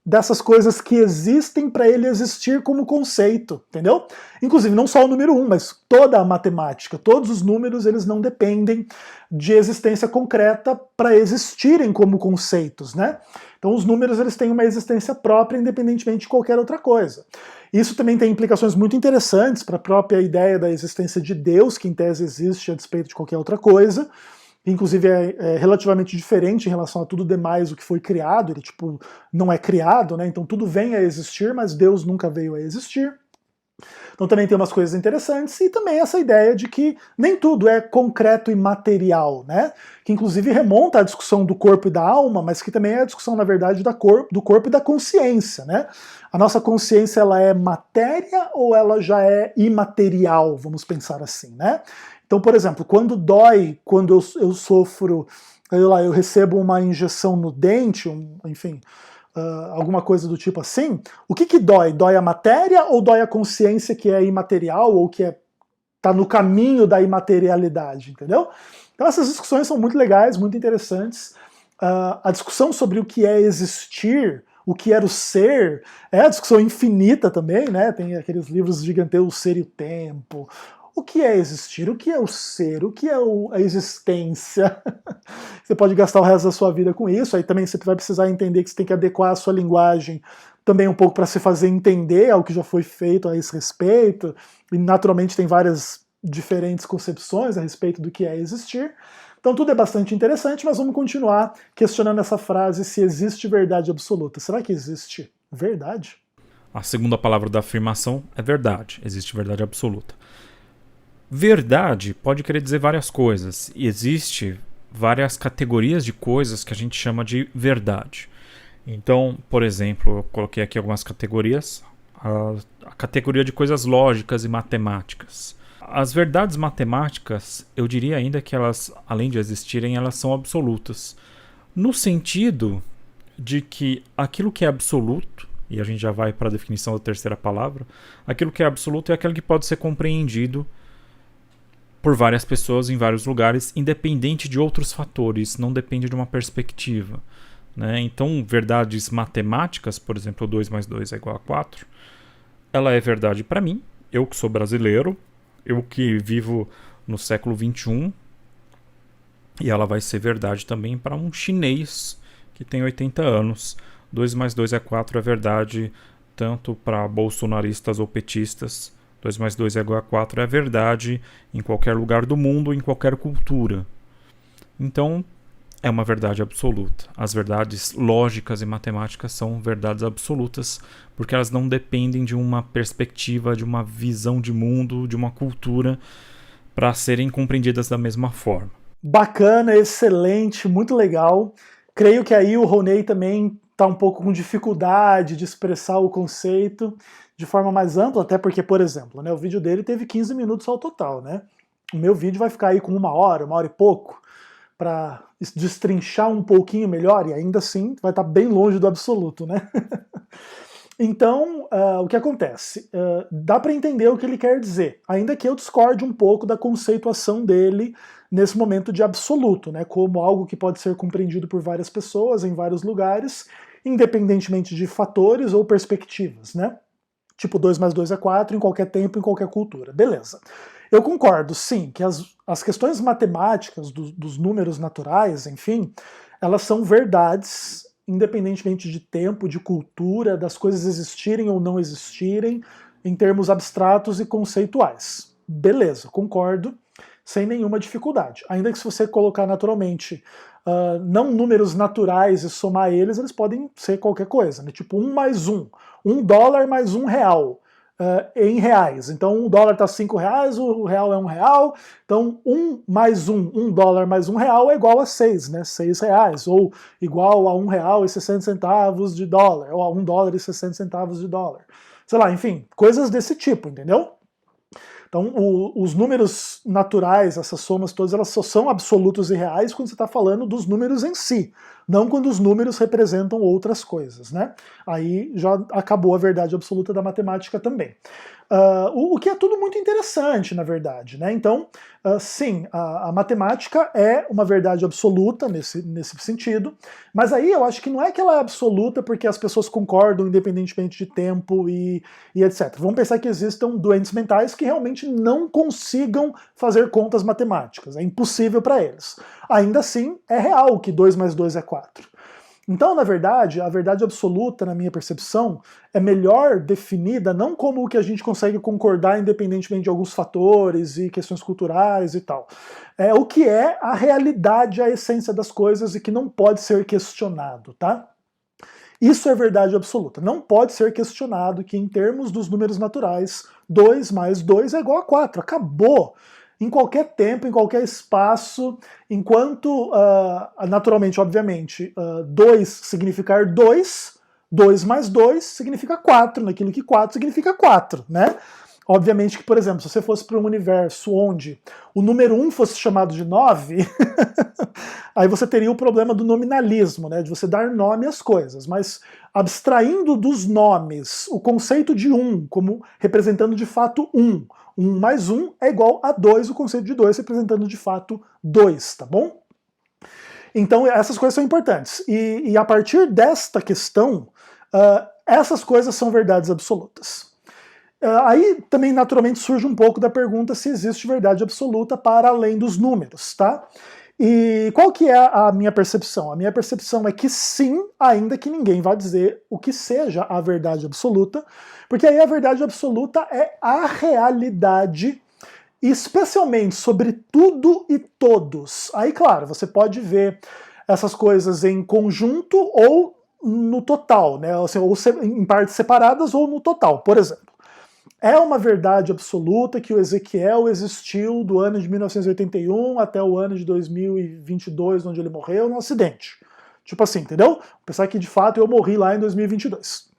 dessas coisas que existem para ele existir como conceito, entendeu? Inclusive não só o número 1, mas toda a matemática, todos os números eles não dependem de existência concreta para existirem como conceitos, né? Então os números eles têm uma existência própria independentemente de qualquer outra coisa. Isso também tem implicações muito interessantes para a própria ideia da existência de Deus, que em tese existe a despeito de qualquer outra coisa. Inclusive é relativamente diferente em relação a tudo demais o que foi criado, ele tipo não é criado, né? Então tudo vem a existir, mas Deus nunca veio a existir. Então também tem umas coisas interessantes, e também essa ideia de que nem tudo é concreto e material, né? Que inclusive remonta à discussão do corpo e da alma, mas que também é a discussão, na verdade, do corpo e da consciência, né? A nossa consciência, ela é matéria ou ela já é imaterial, vamos pensar assim, né? Então, por exemplo, quando dói, quando eu sofro, eu recebo uma injeção no dente, enfim, alguma coisa do tipo assim, o que dói? Dói a matéria ou dói a consciência que é imaterial ou que tá no caminho da imaterialidade, entendeu? Então essas discussões são muito legais, muito interessantes. A discussão sobre o que é existir, o que era o ser, é a discussão infinita também, né? Tem aqueles livros gigantescos, O Ser e o Tempo. O que é existir? O que é o ser? O que é a existência? Você pode gastar o resto da sua vida com isso, aí também você vai precisar entender que você tem que adequar a sua linguagem também um pouco para se fazer entender ao que já foi feito a esse respeito, e naturalmente tem várias diferentes concepções a respeito do que é existir. Então tudo é bastante interessante, mas vamos continuar questionando essa frase, se existe verdade absoluta. Será que existe verdade? A segunda palavra da afirmação é verdade. Existe verdade absoluta. Verdade pode querer dizer várias coisas, e existe várias categorias de coisas que a gente chama de verdade. Então, por exemplo, eu coloquei aqui algumas categorias. A categoria de coisas lógicas e matemáticas. As verdades matemáticas, eu diria ainda que elas, além de existirem, elas são absolutas. No sentido de que aquilo que é absoluto, e a gente já vai para a definição da terceira palavra, aquilo que é absoluto é aquilo que pode ser compreendido por várias pessoas em vários lugares, independente de outros fatores, não depende de uma perspectiva. Né? Então, verdades matemáticas, por exemplo, 2 mais 2 é igual a 4, ela é verdade para mim, eu que sou brasileiro, eu que vivo no século XXI, e ela vai ser verdade também para um chinês que tem 80 anos. 2 mais 2 é 4 é verdade tanto para bolsonaristas ou petistas. 2 mais 2 é igual a 4 é verdade em qualquer lugar do mundo, em qualquer cultura. Então, é uma verdade absoluta. As verdades lógicas e matemáticas são verdades absolutas, porque elas não dependem de uma perspectiva, de uma visão de mundo, de uma cultura, para serem compreendidas da mesma forma. Bacana, excelente, muito legal. Creio que aí o Ronei também está um pouco com dificuldade de expressar o conceito de forma mais ampla, até porque, por exemplo, né, o vídeo dele teve 15 minutos ao total, né? O meu vídeo vai ficar aí com uma hora e pouco, para destrinchar um pouquinho melhor, e ainda assim vai estar bem longe do absoluto, né? Então, o que acontece? Dá para entender o que ele quer dizer, ainda que eu discorde um pouco da conceituação dele nesse momento de absoluto, né? Como algo que pode ser compreendido por várias pessoas, em vários lugares, independentemente de fatores ou perspectivas, né? Tipo 2 mais 2 é 4 em qualquer tempo, em qualquer cultura. Beleza. Eu concordo, sim, que as questões matemáticas dos números naturais, enfim, elas são verdades, independentemente de tempo, de cultura, das coisas existirem ou não existirem, em termos abstratos e conceituais. Beleza, concordo, sem nenhuma dificuldade. Ainda que se você colocar naturalmente não números naturais e somar eles, eles podem ser qualquer coisa, né? Tipo 1 mais 1, $1 mais R$1. Em reais. Então o dólar está R$5, o real é R$1. Então 1 mais 1, $1 mais R$1 é igual a 6, né? R$6. Ou igual a R$1,60 de dólar, ou a $1,60 de dólar. Sei lá, enfim, coisas desse tipo, entendeu? Então os números naturais, essas somas todas, elas só são absolutos e reais quando você está falando dos números em si, não quando os números representam outras coisas, né? Aí já acabou a verdade absoluta da matemática também. O que é tudo muito interessante, na verdade, né? Então, sim, a matemática é uma verdade absoluta nesse sentido, mas aí eu acho que não é que ela é absoluta porque as pessoas concordam independentemente de tempo e etc. Vamos pensar que existam doentes mentais que realmente não consigam fazer contas matemáticas, é impossível para eles. Ainda assim, é real que 2 mais 2 é 4. Então, na verdade, a verdade absoluta, na minha percepção, é melhor definida não como o que a gente consegue concordar independentemente de alguns fatores e questões culturais e tal. É o que é a realidade, a essência das coisas e que não pode ser questionado, tá? Isso é verdade absoluta. Não pode ser questionado que, em termos dos números naturais, 2 mais 2 é igual a 4. Acabou! Em qualquer tempo, em qualquer espaço, enquanto, naturalmente, obviamente, 2 significar 2, 2 mais 2 significa 4, naquilo que 4 significa 4, né? Obviamente que, por exemplo, se você fosse para um universo onde o número 1 fosse chamado de 9, aí você teria o problema do nominalismo, né, de você dar nome às coisas, mas abstraindo dos nomes o conceito de 1 como representando de fato 1, 1 mais 1 é igual a 2, o conceito de 2 representando de fato 2, tá bom? Então essas coisas são importantes. E a partir desta questão, Essas coisas são verdades absolutas. Aí também naturalmente surge um pouco da pergunta se existe verdade absoluta para além dos números, tá? E qual que é a minha percepção? A minha percepção é que sim, ainda que ninguém vá dizer o que seja a verdade absoluta, porque aí a verdade absoluta é a realidade, especialmente sobre tudo e todos. Aí, claro, você pode ver essas coisas em conjunto ou no total, né? Ou em partes separadas ou no total. Por exemplo, é uma verdade absoluta que o Ezequiel existiu do ano de 1981 até o ano de 2022, onde ele morreu, num acidente. Tipo assim, entendeu? Pensar que de fato eu morri lá em 2022.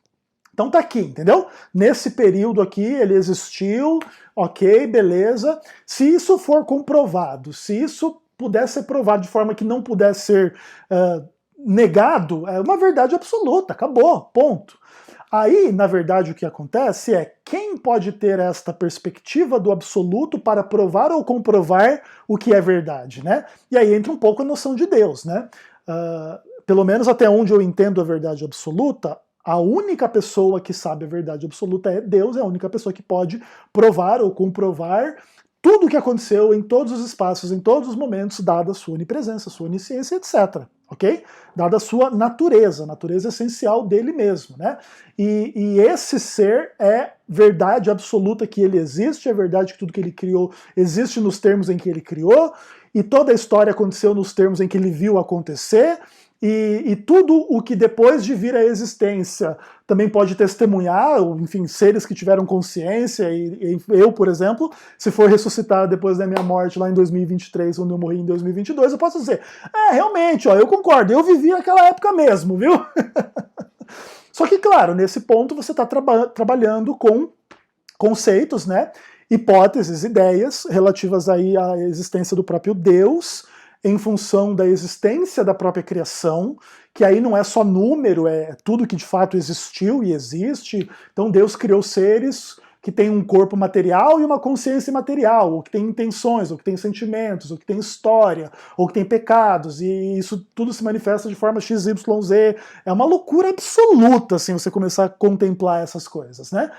Então tá aqui, entendeu? Nesse período aqui ele existiu, ok, beleza. Se isso for comprovado, se isso pudesse ser provado de forma que não pudesse ser negado, é uma verdade absoluta, acabou, ponto. Aí, na verdade, o que acontece é quem pode ter esta perspectiva do absoluto para provar ou comprovar o que é verdade, né? E aí entra um pouco a noção de Deus, né? Pelo menos até onde eu entendo a verdade absoluta, a única pessoa que sabe a verdade absoluta é Deus, é a única pessoa que pode provar ou comprovar tudo o que aconteceu em todos os espaços, em todos os momentos, dada a sua onipresença, sua onisciência, etc. Ok? Dada a sua natureza essencial dele mesmo, né? E esse ser é verdade absoluta que ele existe, é verdade que tudo que ele criou existe nos termos em que ele criou, e toda a história aconteceu nos termos em que ele viu acontecer, e tudo o que depois de vir à existência também pode testemunhar, enfim, seres que tiveram consciência, e eu, por exemplo, se for ressuscitar depois da minha morte lá em 2023, quando eu morri em 2022, eu posso dizer, realmente, ó, eu concordo, eu vivi aquela época mesmo, viu? Só que, claro, nesse ponto você está trabalhando com conceitos, né, hipóteses, ideias relativas aí à existência do próprio Deus, em função da existência da própria criação, que aí não é só número, é tudo que de fato existiu e existe. Então Deus criou seres que têm um corpo material e uma consciência material, ou que têm intenções, ou que têm sentimentos, ou que têm história, ou que têm pecados, e isso tudo se manifesta de forma XYZ. É uma loucura absoluta, assim, você começar a contemplar essas coisas, né?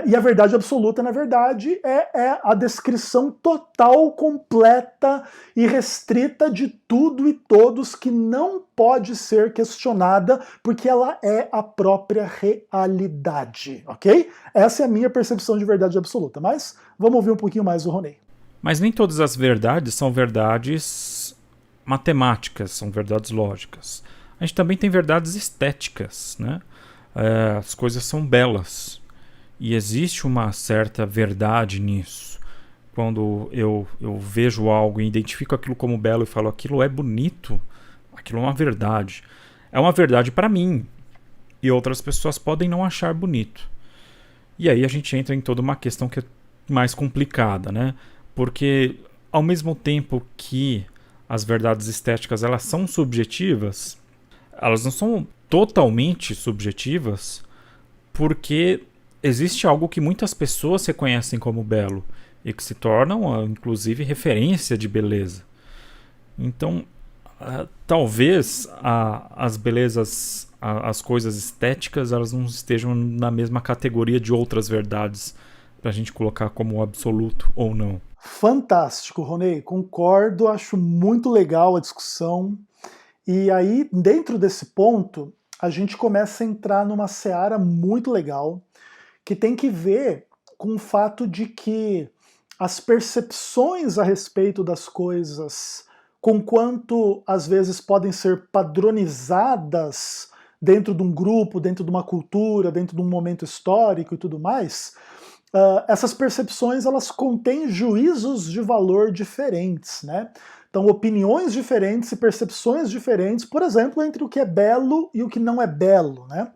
E a verdade absoluta, na verdade, é a descrição total, completa e restrita de tudo e todos que não pode ser questionada, porque ela é a própria realidade, ok? Essa é a minha percepção de verdade absoluta, mas vamos ouvir um pouquinho mais o Ronei. Mas nem todas as verdades são verdades matemáticas, são verdades lógicas. A gente também tem verdades estéticas, né? As coisas são belas. E existe uma certa verdade nisso. Quando eu vejo algo e identifico aquilo como belo e falo aquilo é bonito, aquilo é uma verdade. É uma verdade para mim. E outras pessoas podem não achar bonito. E aí a gente entra em toda uma questão que é mais complicada, né? Porque ao mesmo tempo que as verdades estéticas elas são subjetivas, elas não são totalmente subjetivas, porque existe algo que muitas pessoas reconhecem como belo e que se tornam, inclusive, referência de beleza. Então, talvez as belezas, as coisas estéticas, elas não estejam na mesma categoria de outras verdades para a gente colocar como absoluto ou não. Fantástico, Ronei, concordo, acho muito legal a discussão. E aí, dentro desse ponto, a gente começa a entrar numa seara muito legal, que tem que ver com o fato de que as percepções a respeito das coisas, conquanto às vezes podem ser padronizadas dentro de um grupo, dentro de uma cultura, dentro de um momento histórico e tudo mais, essas percepções elas contêm juízos de valor diferentes, né? Então, opiniões diferentes e percepções diferentes, por exemplo, entre o que é belo e o que não é belo, né?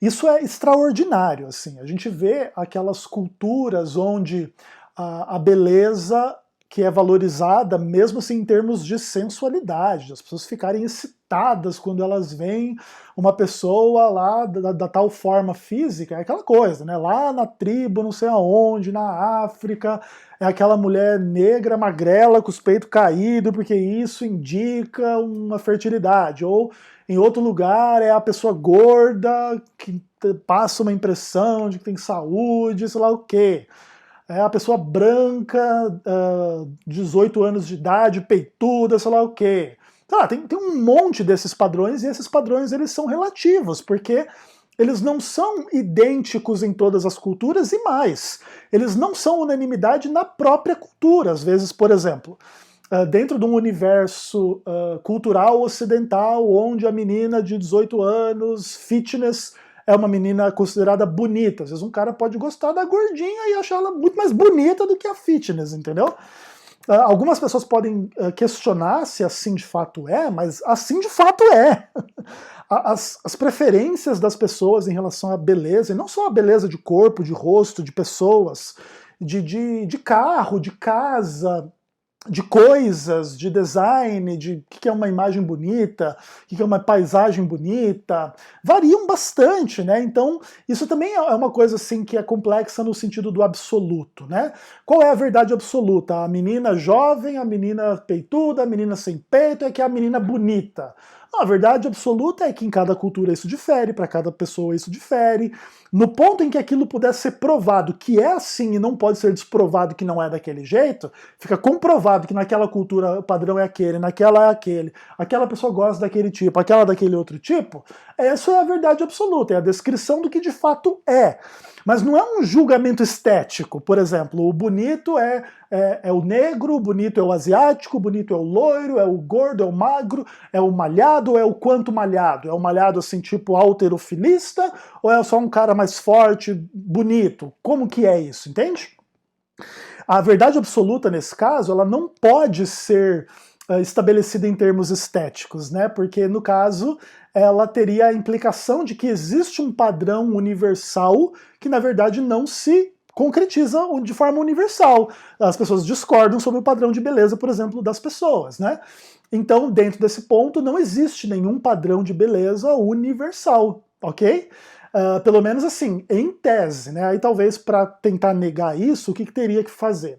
Isso é extraordinário, assim. A gente vê aquelas culturas onde a beleza que é valorizada, mesmo assim em termos de sensualidade, as pessoas ficarem excitadas quando elas veem uma pessoa lá da tal forma física, é aquela coisa, né? Lá na tribo, não sei aonde, na África, é aquela mulher negra, magrela, com os peitos caídos, porque isso indica uma fertilidade, ou em outro lugar é a pessoa gorda que passa uma impressão de que tem saúde, sei lá o quê. É a pessoa branca, 18 anos de idade, peituda, sei lá o quê. Sei lá, tem um monte desses padrões, e esses padrões eles são relativos, porque eles não são idênticos em todas as culturas e mais, eles não são unanimidade na própria cultura. Às vezes, por exemplo, dentro de um universo cultural ocidental, onde a menina de 18 anos, fitness, é uma menina considerada bonita. Às vezes um cara pode gostar da gordinha e achar ela muito mais bonita do que a fitness, entendeu? Algumas pessoas podem questionar se assim de fato é, mas assim de fato é. As preferências das pessoas em relação à beleza, e não só a beleza de corpo, de rosto, de pessoas, de carro, de casa, de coisas, de design, de o que é uma imagem bonita, o que é uma paisagem bonita, variam bastante, né? Então, isso também é uma coisa assim que é complexa no sentido do absoluto, né? Qual é a verdade absoluta? A menina jovem, a menina peituda, a menina sem peito é que é a menina bonita. A verdade absoluta é que em cada cultura isso difere, para cada pessoa isso difere. No ponto em que aquilo pudesse ser provado que é assim e não pode ser desprovado que não é daquele jeito, fica comprovado que naquela cultura o padrão é aquele, naquela é aquele, aquela pessoa gosta daquele tipo, aquela daquele outro tipo, essa é a verdade absoluta, é a descrição do que de fato é. Mas não é um julgamento estético. Por exemplo, o bonito é o negro, o bonito é o asiático, o bonito é o loiro, é o gordo, é o magro, é o malhado ou é o quanto malhado? É o malhado assim tipo halterofilista ou é só um cara mais forte, bonito? Como que é isso, entende? A verdade absoluta nesse caso, ela não pode ser estabelecida em termos estéticos, né? Porque no caso ela teria a implicação de que existe um padrão universal que na verdade não se concretiza de forma universal. As pessoas discordam sobre o padrão de beleza, por exemplo, das pessoas, né? Então, dentro desse ponto, não existe nenhum padrão de beleza universal, ok? Pelo menos assim, em tese, né? Aí talvez para tentar negar isso, o que teria que fazer?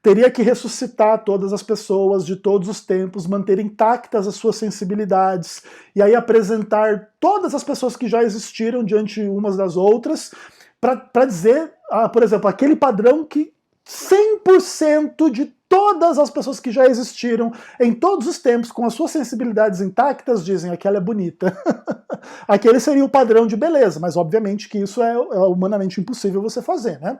Teria que ressuscitar todas as pessoas de todos os tempos, manter intactas as suas sensibilidades, e aí apresentar todas as pessoas que já existiram diante umas das outras, para dizer, por exemplo, aquele padrão que 100% de todas as pessoas que já existiram em todos os tempos, com as suas sensibilidades intactas, dizem aquela é bonita. Aquele seria o padrão de beleza, mas obviamente que isso é humanamente impossível você fazer, né?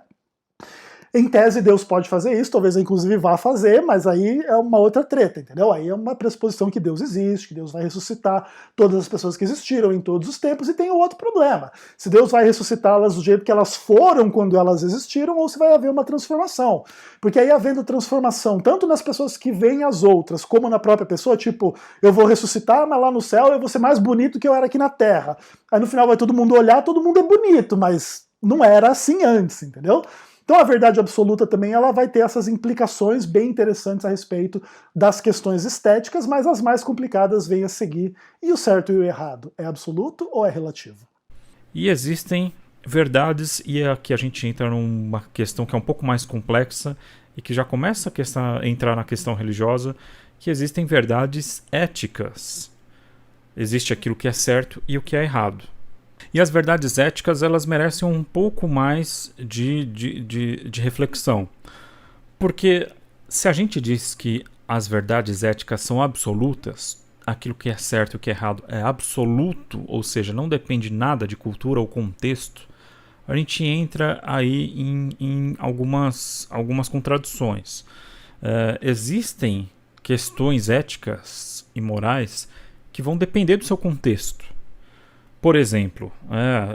Em tese, Deus pode fazer isso, talvez inclusive vá fazer, mas aí é uma outra treta, entendeu? Aí é uma pressuposição que Deus existe, que Deus vai ressuscitar todas as pessoas que existiram em todos os tempos, e tem o outro problema. Se Deus vai ressuscitá-las do jeito que elas foram quando elas existiram, ou se vai haver uma transformação. Porque aí havendo transformação, tanto nas pessoas que veem as outras, como na própria pessoa, tipo, eu vou ressuscitar, mas lá no céu eu vou ser mais bonito que eu era aqui na Terra. Aí no final vai todo mundo olhar, todo mundo é bonito, mas não era assim antes, entendeu? Então a verdade absoluta também ela vai ter essas implicações bem interessantes a respeito das questões estéticas, mas as mais complicadas vêm a seguir. E o certo e o errado, é absoluto ou é relativo? E existem verdades, e aqui a gente entra numa questão que é um pouco mais complexa e que já começa a entrar na questão religiosa, que existem verdades éticas. Existe aquilo que é certo e o que é errado. E as verdades éticas, elas merecem um pouco mais de reflexão. Porque se a gente diz que as verdades éticas são absolutas, aquilo que é certo e o que é errado é absoluto, ou seja, não depende nada de cultura ou contexto, a gente entra aí em algumas contradições. Existem questões éticas e morais que vão depender do seu contexto. Por exemplo,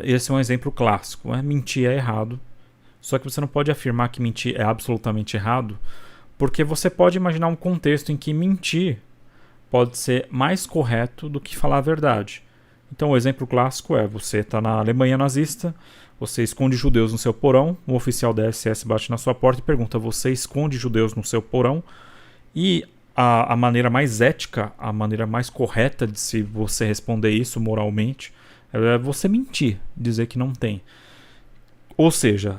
esse é um exemplo clássico, mentir é errado, só que você não pode afirmar que mentir é absolutamente errado, porque você pode imaginar um contexto em que mentir pode ser mais correto do que falar a verdade. Então o exemplo clássico é, você está na Alemanha nazista, você esconde judeus no seu porão, um oficial da SS bate na sua porta e pergunta, você esconde judeus no seu porão? E a maneira mais ética, a maneira mais correta de se você responder isso moralmente, é você mentir, dizer que não tem. Ou seja,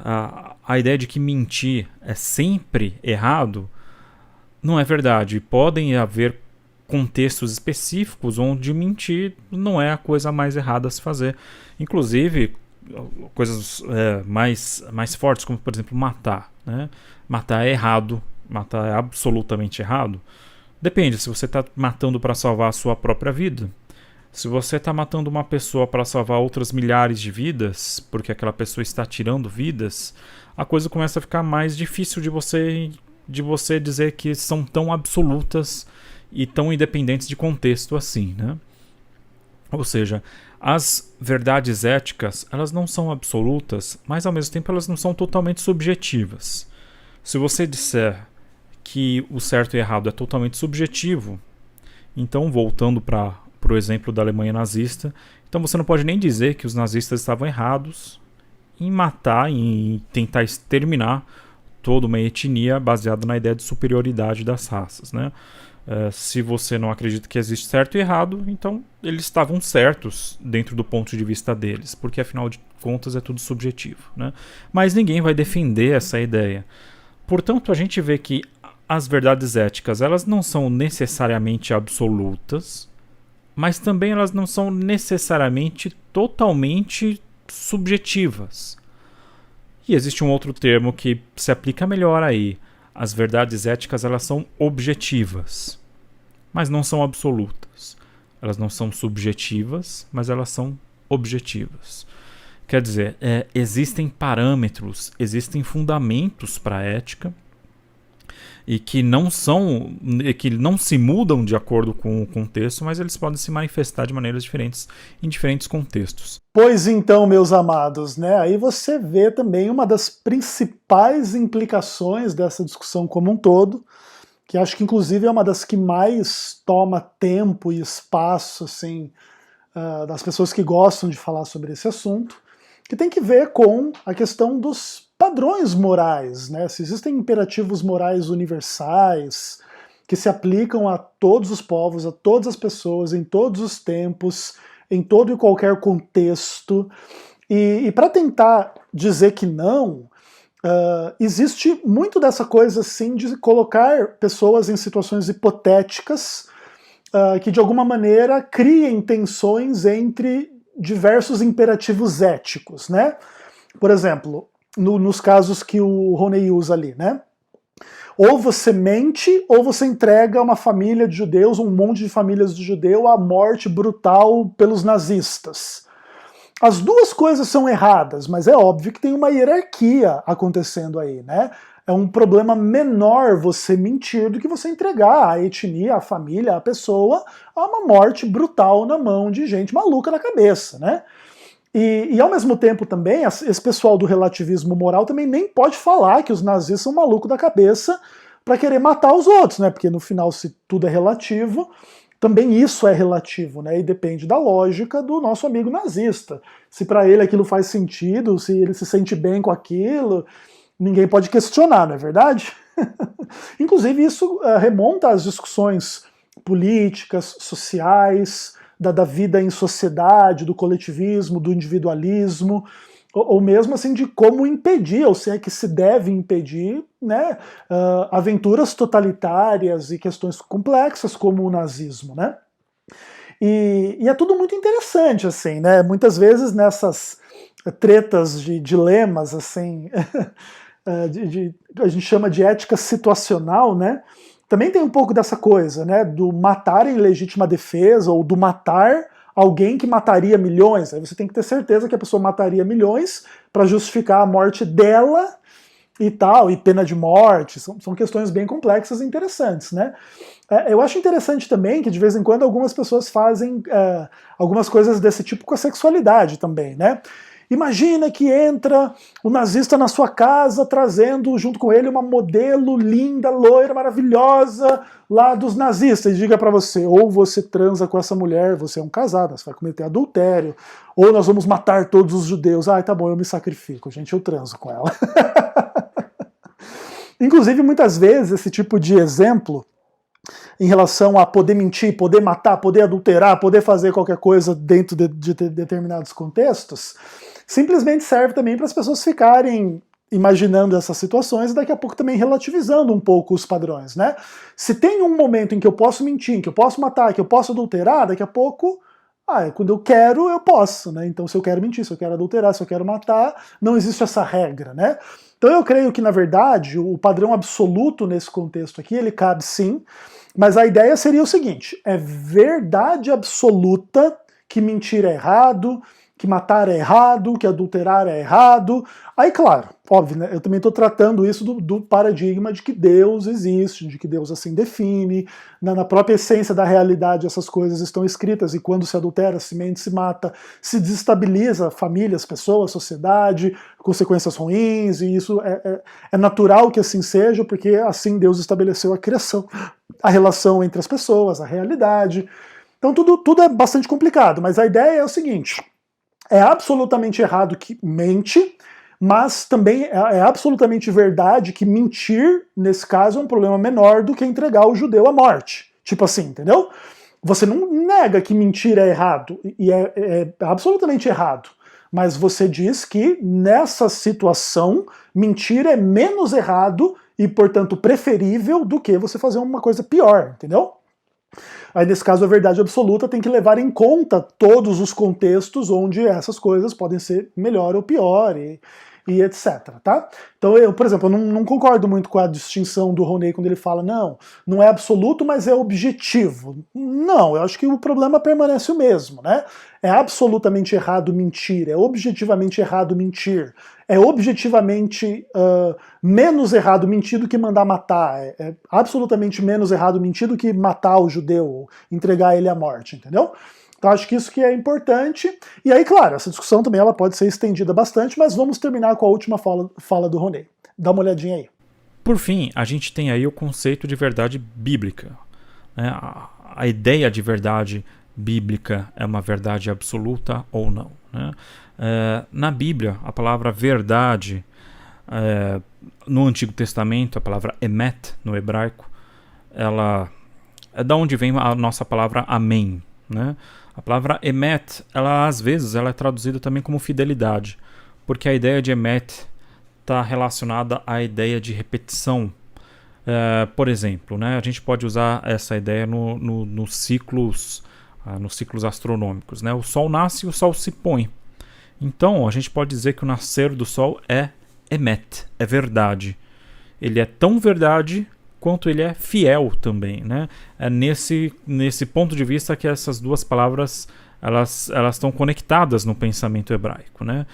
a ideia de que mentir é sempre errado não é verdade. Podem haver contextos específicos onde mentir não é a coisa mais errada a se fazer. Inclusive, coisas mais fortes, como por exemplo matar, né? Matar é errado, matar é absolutamente errado. Depende, se você está matando para salvar a sua própria vida. Se você está matando uma pessoa para salvar outras milhares de vidas, porque aquela pessoa está tirando vidas, a coisa começa a ficar mais difícil de você dizer que são tão absolutas e tão independentes de contexto assim, né? Ou seja, as verdades éticas, elas não são absolutas, mas ao mesmo tempo elas não são totalmente subjetivas. Se você disser que o certo e errado é totalmente subjetivo, então, voltando para o exemplo da Alemanha nazista, então você não pode nem dizer que os nazistas estavam errados em matar, em tentar exterminar toda uma etnia baseada na ideia de superioridade das raças, né? Se você não acredita que existe certo e errado, então eles estavam certos dentro do ponto de vista deles, porque afinal de contas é tudo subjetivo, né? Mas ninguém vai defender essa ideia. Portanto, a gente vê que as verdades éticas, elas não são necessariamente absolutas, mas também elas não são necessariamente totalmente subjetivas. E existe um outro termo que se aplica melhor aí. As verdades éticas, elas são objetivas, mas não são absolutas. Elas não são subjetivas, mas elas são objetivas. Quer dizer, existem parâmetros, existem fundamentos para a ética e que não se mudam de acordo com o contexto, mas eles podem se manifestar de maneiras diferentes em diferentes contextos. Pois então, meus amados, né? Aí você vê também uma das principais implicações dessa discussão como um todo, que acho que inclusive é uma das que mais toma tempo e espaço, assim, das pessoas que gostam de falar sobre esse assunto, que tem que ver com a questão dos padrões morais, né? Se existem imperativos morais universais que se aplicam a todos os povos, a todas as pessoas, em todos os tempos, em todo e qualquer contexto. E para tentar dizer que não, existe muito dessa coisa assim de colocar pessoas em situações hipotéticas que de alguma maneira criem tensões entre diversos imperativos éticos, né? Por exemplo, nos casos que o Ronei usa ali, né? Ou você mente, ou você entrega uma família de judeus, um monte de famílias de judeu à morte brutal pelos nazistas. As duas coisas são erradas, mas é óbvio que tem uma hierarquia acontecendo aí, né? É um problema menor você mentir do que você entregar a etnia, a família, a pessoa a uma morte brutal na mão de gente maluca na cabeça, né? E ao mesmo tempo também, esse pessoal do relativismo moral também nem pode falar que os nazistas são malucos da cabeça para querer matar os outros, né? Porque no final, se tudo é relativo, também isso é relativo, né? E depende da lógica do nosso amigo nazista. Se para ele aquilo faz sentido, se ele se sente bem com aquilo, ninguém pode questionar, não é verdade? Inclusive isso remonta às discussões políticas, sociais, da vida em sociedade, do coletivismo, do individualismo, ou mesmo assim de como impedir, ou se é que se deve impedir, né, aventuras totalitárias e questões complexas como o nazismo, né? E é tudo muito interessante, assim, né? Muitas vezes nessas tretas de dilemas, assim, a gente chama de ética situacional, né? Também tem um pouco dessa coisa, né, do matar em legítima defesa, ou do matar alguém que mataria milhões. Aí você tem que ter certeza que a pessoa mataria milhões para justificar a morte dela e tal, e pena de morte. São questões bem complexas e interessantes, né? Eu acho interessante também que de vez em quando algumas pessoas fazem algumas coisas desse tipo com a sexualidade também, né? Imagina que entra o nazista na sua casa trazendo junto com ele uma modelo linda, loira, maravilhosa lá dos nazistas e diga pra você, ou você transa com essa mulher, você é um casado, você vai cometer adultério, ou nós vamos matar todos os judeus. Ah, tá bom, eu me sacrifico, gente, eu transo com ela. Inclusive, muitas vezes, esse tipo de exemplo em relação a poder mentir, poder matar, poder adulterar, poder fazer qualquer coisa dentro de determinados contextos, simplesmente serve também para as pessoas ficarem imaginando essas situações e daqui a pouco também relativizando um pouco os padrões, né? Se tem um momento em que eu posso mentir, que eu posso matar, que eu posso adulterar, daqui a pouco, quando eu quero, eu posso, né? Então se eu quero mentir, se eu quero adulterar, se eu quero matar, não existe essa regra, né? Então eu creio que, na verdade, o padrão absoluto nesse contexto aqui, ele cabe sim, mas a ideia seria o seguinte, é verdade absoluta que mentir é errado, que matar é errado, que adulterar é errado. Aí, claro, óbvio, né, eu também estou tratando isso do paradigma de que Deus existe, de que Deus assim define, na própria essência da realidade essas coisas estão escritas, e quando se adultera, se mente, se mata, se desestabiliza famílias, pessoas, sociedade, consequências ruins, e isso é natural que assim seja, porque assim Deus estabeleceu a criação, a relação entre as pessoas, a realidade. Então tudo é bastante complicado, mas a ideia é o seguinte, é absolutamente errado que mente, mas também é absolutamente verdade que mentir, nesse caso, é um problema menor do que entregar o judeu à morte. Tipo assim, entendeu? Você não nega que mentir é errado, e é absolutamente errado, mas você diz que nessa situação, mentir é menos errado e, portanto, preferível do que você fazer uma coisa pior, entendeu? Aí, nesse caso, a verdade absoluta tem que levar em conta todos os contextos onde essas coisas podem ser melhor ou pior e etc, tá? Então, eu, por exemplo, eu não concordo muito com a distinção do Ronei quando ele fala, não é absoluto, mas é objetivo. Não, eu acho que o problema permanece o mesmo, né? É absolutamente errado mentir, é objetivamente errado mentir, é objetivamente menos errado mentir do que mandar matar, é absolutamente menos errado mentir do que matar o judeu, entregar ele à morte, entendeu? Então acho que isso que é importante. E aí, claro, essa discussão também ela pode ser estendida bastante, mas vamos terminar com a última fala do Ronei. Dá uma olhadinha aí. Por fim, a gente tem aí o conceito de verdade bíblica. Né? A ideia de verdade bíblica é uma verdade absoluta ou não. Né? Na Bíblia, a palavra verdade, no Antigo Testamento, a palavra emet, no hebraico, ela é da onde vem a nossa palavra amém. Né? A palavra emet, às vezes, ela é traduzida também como fidelidade, porque a ideia de emet está relacionada à ideia de repetição. Por exemplo, né, a gente pode usar essa ideia nos ciclos astronômicos. Né? O Sol nasce e o Sol se põe. Então, a gente pode dizer que o nascer do Sol é emet, é verdade. Ele é tão verdade quanto ele é fiel também, né? É nesse ponto de vista que essas duas palavras elas estão conectadas no pensamento hebraico, né?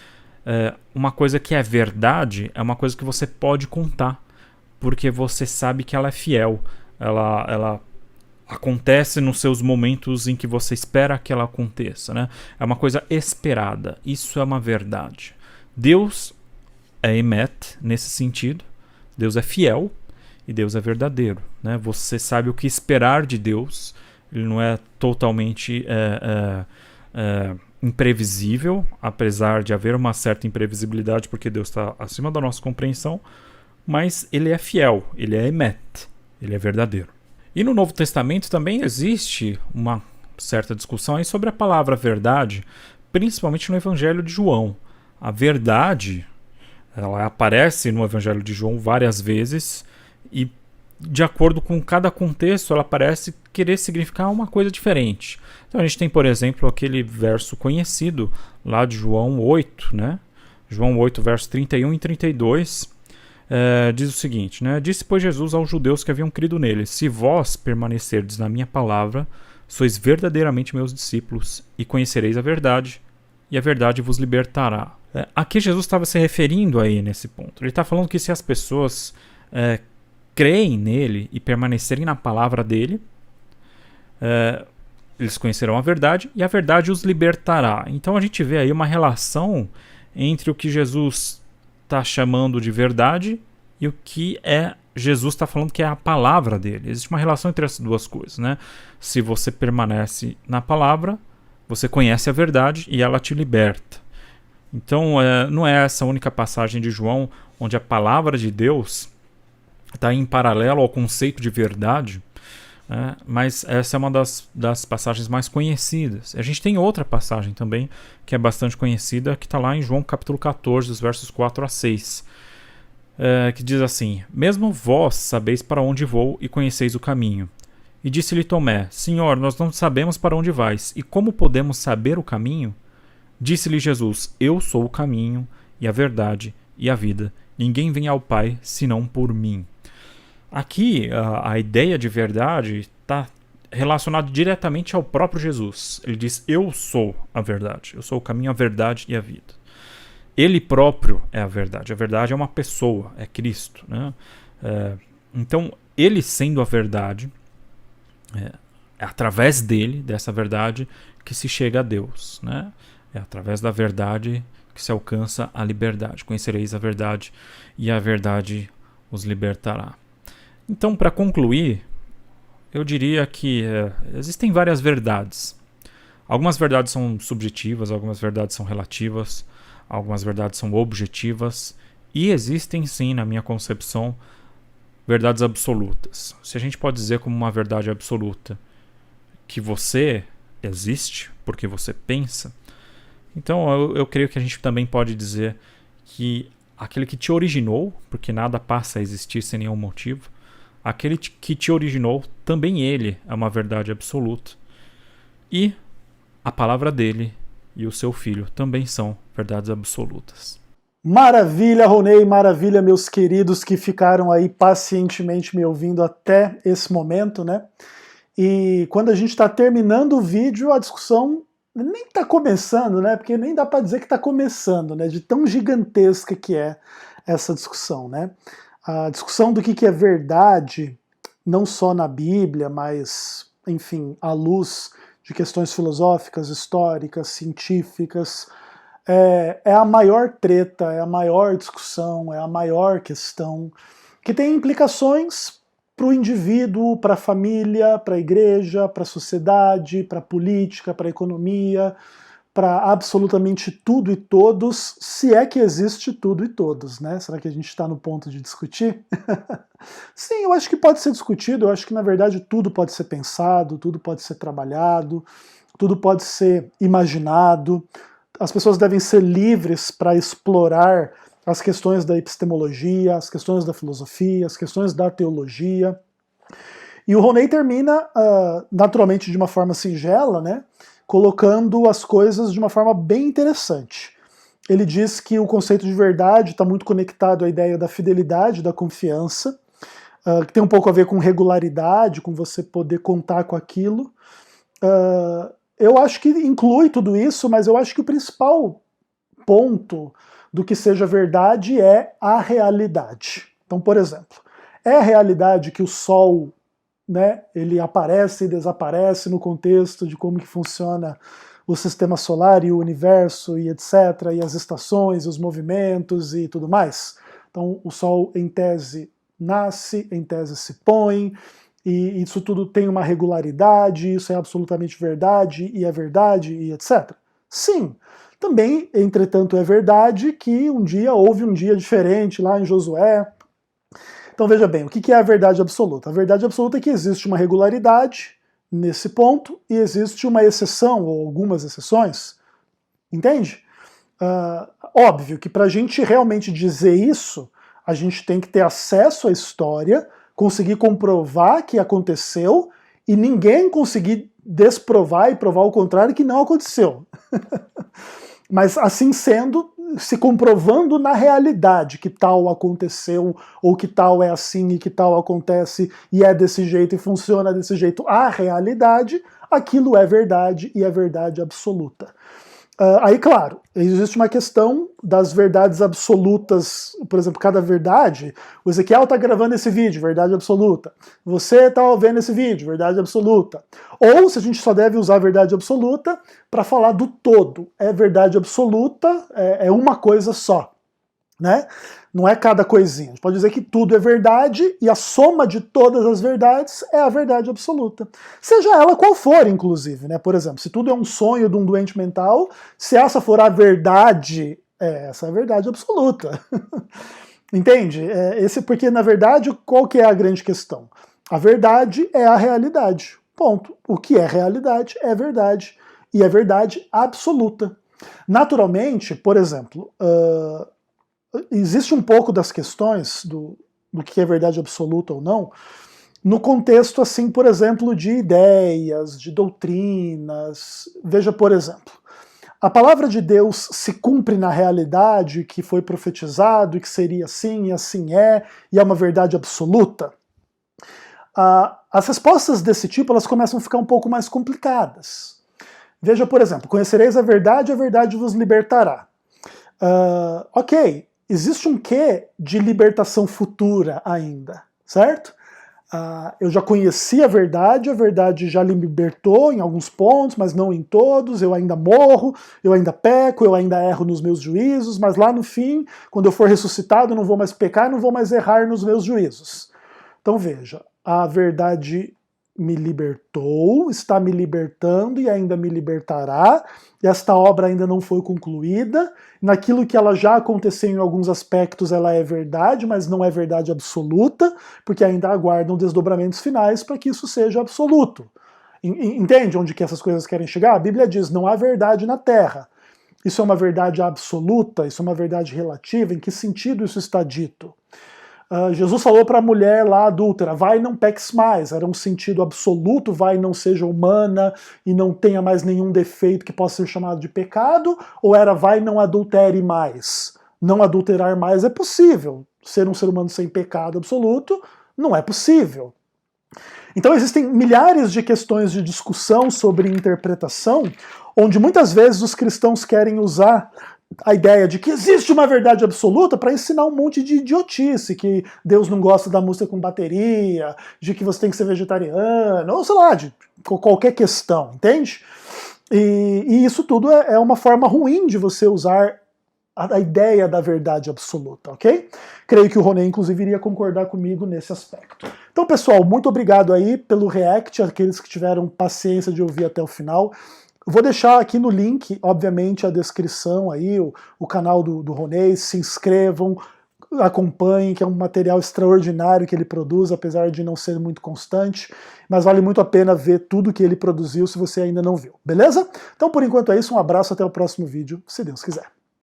Uma coisa que é verdade é uma coisa que você pode contar, porque você sabe que ela é fiel, ela acontece nos seus momentos em que você espera que ela aconteça, né? É uma coisa esperada, isso é uma verdade. Deus é emet nesse sentido, Deus é fiel, e Deus é verdadeiro, né? Você sabe o que esperar de Deus. Ele não é totalmente imprevisível, apesar de haver uma certa imprevisibilidade, porque Deus está acima da nossa compreensão, mas ele é fiel, ele é emet, ele é verdadeiro. E no Novo Testamento também existe uma certa discussão aí sobre a palavra verdade, principalmente no Evangelho de João. A verdade, ela aparece no Evangelho de João várias vezes, e de acordo com cada contexto ela parece querer significar uma coisa diferente. Então a gente tem, por exemplo, aquele verso conhecido lá de João 8, né? João 8, versos 31 e 32, diz o seguinte, né? Disse, pois, Jesus aos judeus que haviam crido nele, se vós permanecerdes na minha palavra, sois verdadeiramente meus discípulos, e conhecereis a verdade, e a verdade vos libertará. Aqui Jesus estava se referindo aí nesse ponto. Ele está falando que se as pessoas creem nele e permanecerem na palavra dele, eles conhecerão a verdade e a verdade os libertará. Então a gente vê aí uma relação entre o que Jesus está chamando de verdade e o que Jesus está falando que é a palavra dele. Existe uma relação entre essas duas coisas, né? Se você permanece na palavra, você conhece a verdade e ela te liberta. Então não é essa única passagem de João onde a palavra de Deus está em paralelo ao conceito de verdade, mas essa é uma das passagens mais conhecidas. A gente tem outra passagem também, que é bastante conhecida, que está lá em João capítulo 14, dos versos 4 a 6. que diz assim: Mesmo vós sabeis para onde vou e conheceis o caminho. E disse-lhe Tomé: Senhor, nós não sabemos para onde vais, e como podemos saber o caminho? Disse-lhe Jesus: Eu sou o caminho, e a verdade, e a vida. Ninguém vem ao Pai, senão por mim. Aqui, a ideia de verdade está relacionada diretamente ao próprio Jesus. Ele diz: Eu sou a verdade. Eu sou o caminho, a verdade e a vida. Ele próprio é a verdade. A verdade é uma pessoa, é Cristo, né? Então, ele sendo a verdade, é através dele, dessa verdade, que se chega a Deus, né? É através da verdade que se alcança a liberdade. Conhecereis a verdade e a verdade os libertará. Então, para concluir, eu diria que existem várias verdades. Algumas verdades são subjetivas, algumas verdades são relativas, algumas verdades são objetivas, e existem sim, na minha concepção, verdades absolutas. Se a gente pode dizer como uma verdade absoluta que você existe porque você pensa, então eu creio que a gente também pode dizer que aquele que te originou, porque nada passa a existir sem nenhum motivo, aquele que te originou, também ele é uma verdade absoluta. E a palavra dele e o seu filho também são verdades absolutas. Maravilha, Ronei, maravilha, meus queridos que ficaram aí pacientemente me ouvindo até esse momento, né? E quando a gente está terminando o vídeo, a discussão nem está começando, né? Porque nem dá para dizer que está começando, né? De tão gigantesca que é essa discussão, né? A discussão do que é verdade, não só na Bíblia, mas, enfim, à luz de questões filosóficas, históricas, científicas, é a maior treta, é a maior discussão, é a maior questão, que tem implicações para o indivíduo, para a família, para a igreja, para a sociedade, para a política, para a economia, para absolutamente tudo e todos, se é que existe tudo e todos, né? Será que a gente está no ponto de discutir? Sim, eu acho que pode ser discutido, eu acho que na verdade tudo pode ser pensado, tudo pode ser trabalhado, tudo pode ser imaginado. As pessoas devem ser livres para explorar as questões da epistemologia, as questões da filosofia, as questões da teologia. E o Ronei termina, naturalmente de uma forma singela, né, colocando as coisas de uma forma bem interessante. Ele diz que o conceito de verdade está muito conectado à ideia da fidelidade, da confiança, que tem um pouco a ver com regularidade, com você poder contar com aquilo. Eu acho que inclui tudo isso, mas eu acho que o principal ponto do que seja verdade é a realidade. Então, por exemplo, é a realidade que o Sol, né, ele aparece e desaparece no contexto de como que funciona o sistema solar e o universo e etc, e as estações, os movimentos e tudo mais. Então, o Sol, em tese, nasce, em tese se põe, e isso tudo tem uma regularidade, isso é absolutamente verdade, e etc. Sim, também, entretanto, é verdade que houve um dia diferente lá em Josué. Então veja bem, o que é a verdade absoluta? A verdade absoluta é que existe uma regularidade nesse ponto e existe uma exceção, ou algumas exceções, entende? Óbvio que para a gente realmente dizer isso, a gente tem que ter acesso à história, conseguir comprovar que aconteceu e ninguém conseguir desprovar e provar o contrário que não aconteceu. Mas assim sendo, se comprovando na realidade que tal aconteceu, ou que tal é assim e que tal acontece e é desse jeito e funciona desse jeito, a realidade, aquilo é verdade e é verdade absoluta. Aí, claro, existe uma questão das verdades absolutas, por exemplo, cada verdade, o Ezequiel está gravando esse vídeo, verdade absoluta. Você está vendo esse vídeo, verdade absoluta. Ou se a gente só deve usar a verdade absoluta para falar do todo. É verdade absoluta, é uma coisa só, né? Não é cada coisinha. A gente pode dizer que tudo é verdade e a soma de todas as verdades é a verdade absoluta. Seja ela qual for, inclusive, né? Por exemplo, se tudo é um sonho de um doente mental, se essa for a verdade, essa é a verdade absoluta. Entende? Porque, na verdade, qual que é a grande questão? A verdade é a realidade. Ponto. O que é realidade é verdade. E é verdade absoluta. Naturalmente, por exemplo, existe um pouco das questões do que é verdade absoluta ou não, no contexto, assim, por exemplo, de ideias, de doutrinas. Veja, por exemplo, a palavra de Deus se cumpre na realidade que foi profetizado e que seria assim e assim é, e é uma verdade absoluta? As respostas desse tipo elas começam a ficar um pouco mais complicadas. Veja, por exemplo, conhecereis a verdade vos libertará. Ok, existe um quê de libertação futura ainda, certo? Eu já conheci a verdade já me libertou em alguns pontos, mas não em todos, eu ainda morro, eu ainda peco, eu ainda erro nos meus juízos, mas lá no fim, quando eu for ressuscitado, eu não vou mais pecar, não vou mais errar nos meus juízos. Então veja, a verdade me libertou, está me libertando e ainda me libertará. Esta obra ainda não foi concluída. Naquilo que ela já aconteceu em alguns aspectos, ela é verdade, mas não é verdade absoluta, porque ainda aguardam desdobramentos finais para que isso seja absoluto. Entende onde que essas coisas querem chegar? A Bíblia diz, não há verdade na Terra. Isso é uma verdade absoluta? Isso é uma verdade relativa? Em que sentido isso está dito? Jesus falou para a mulher lá adúltera, vai e não peques mais, era um sentido absoluto, vai e não seja humana e não tenha mais nenhum defeito que possa ser chamado de pecado, ou era vai e não adultere mais? Não adulterar mais é possível, ser um ser humano sem pecado absoluto não é possível. Então existem milhares de questões de discussão sobre interpretação, onde muitas vezes os cristãos querem usar a ideia de que existe uma verdade absoluta para ensinar um monte de idiotice, que Deus não gosta da música com bateria, de que você tem que ser vegetariano, ou sei lá, de qualquer questão, entende? E isso tudo é uma forma ruim de você usar a ideia da verdade absoluta, ok? Creio que o Ronei, inclusive, iria concordar comigo nesse aspecto. Então, pessoal, muito obrigado aí pelo react, aqueles que tiveram paciência de ouvir até o final. Vou deixar aqui no link, obviamente, a descrição aí, o canal do Ronei, se inscrevam, acompanhem, que é um material extraordinário que ele produz, apesar de não ser muito constante, mas vale muito a pena ver tudo que ele produziu se você ainda não viu, beleza? Então, por enquanto é isso, um abraço, até o próximo vídeo, se Deus quiser.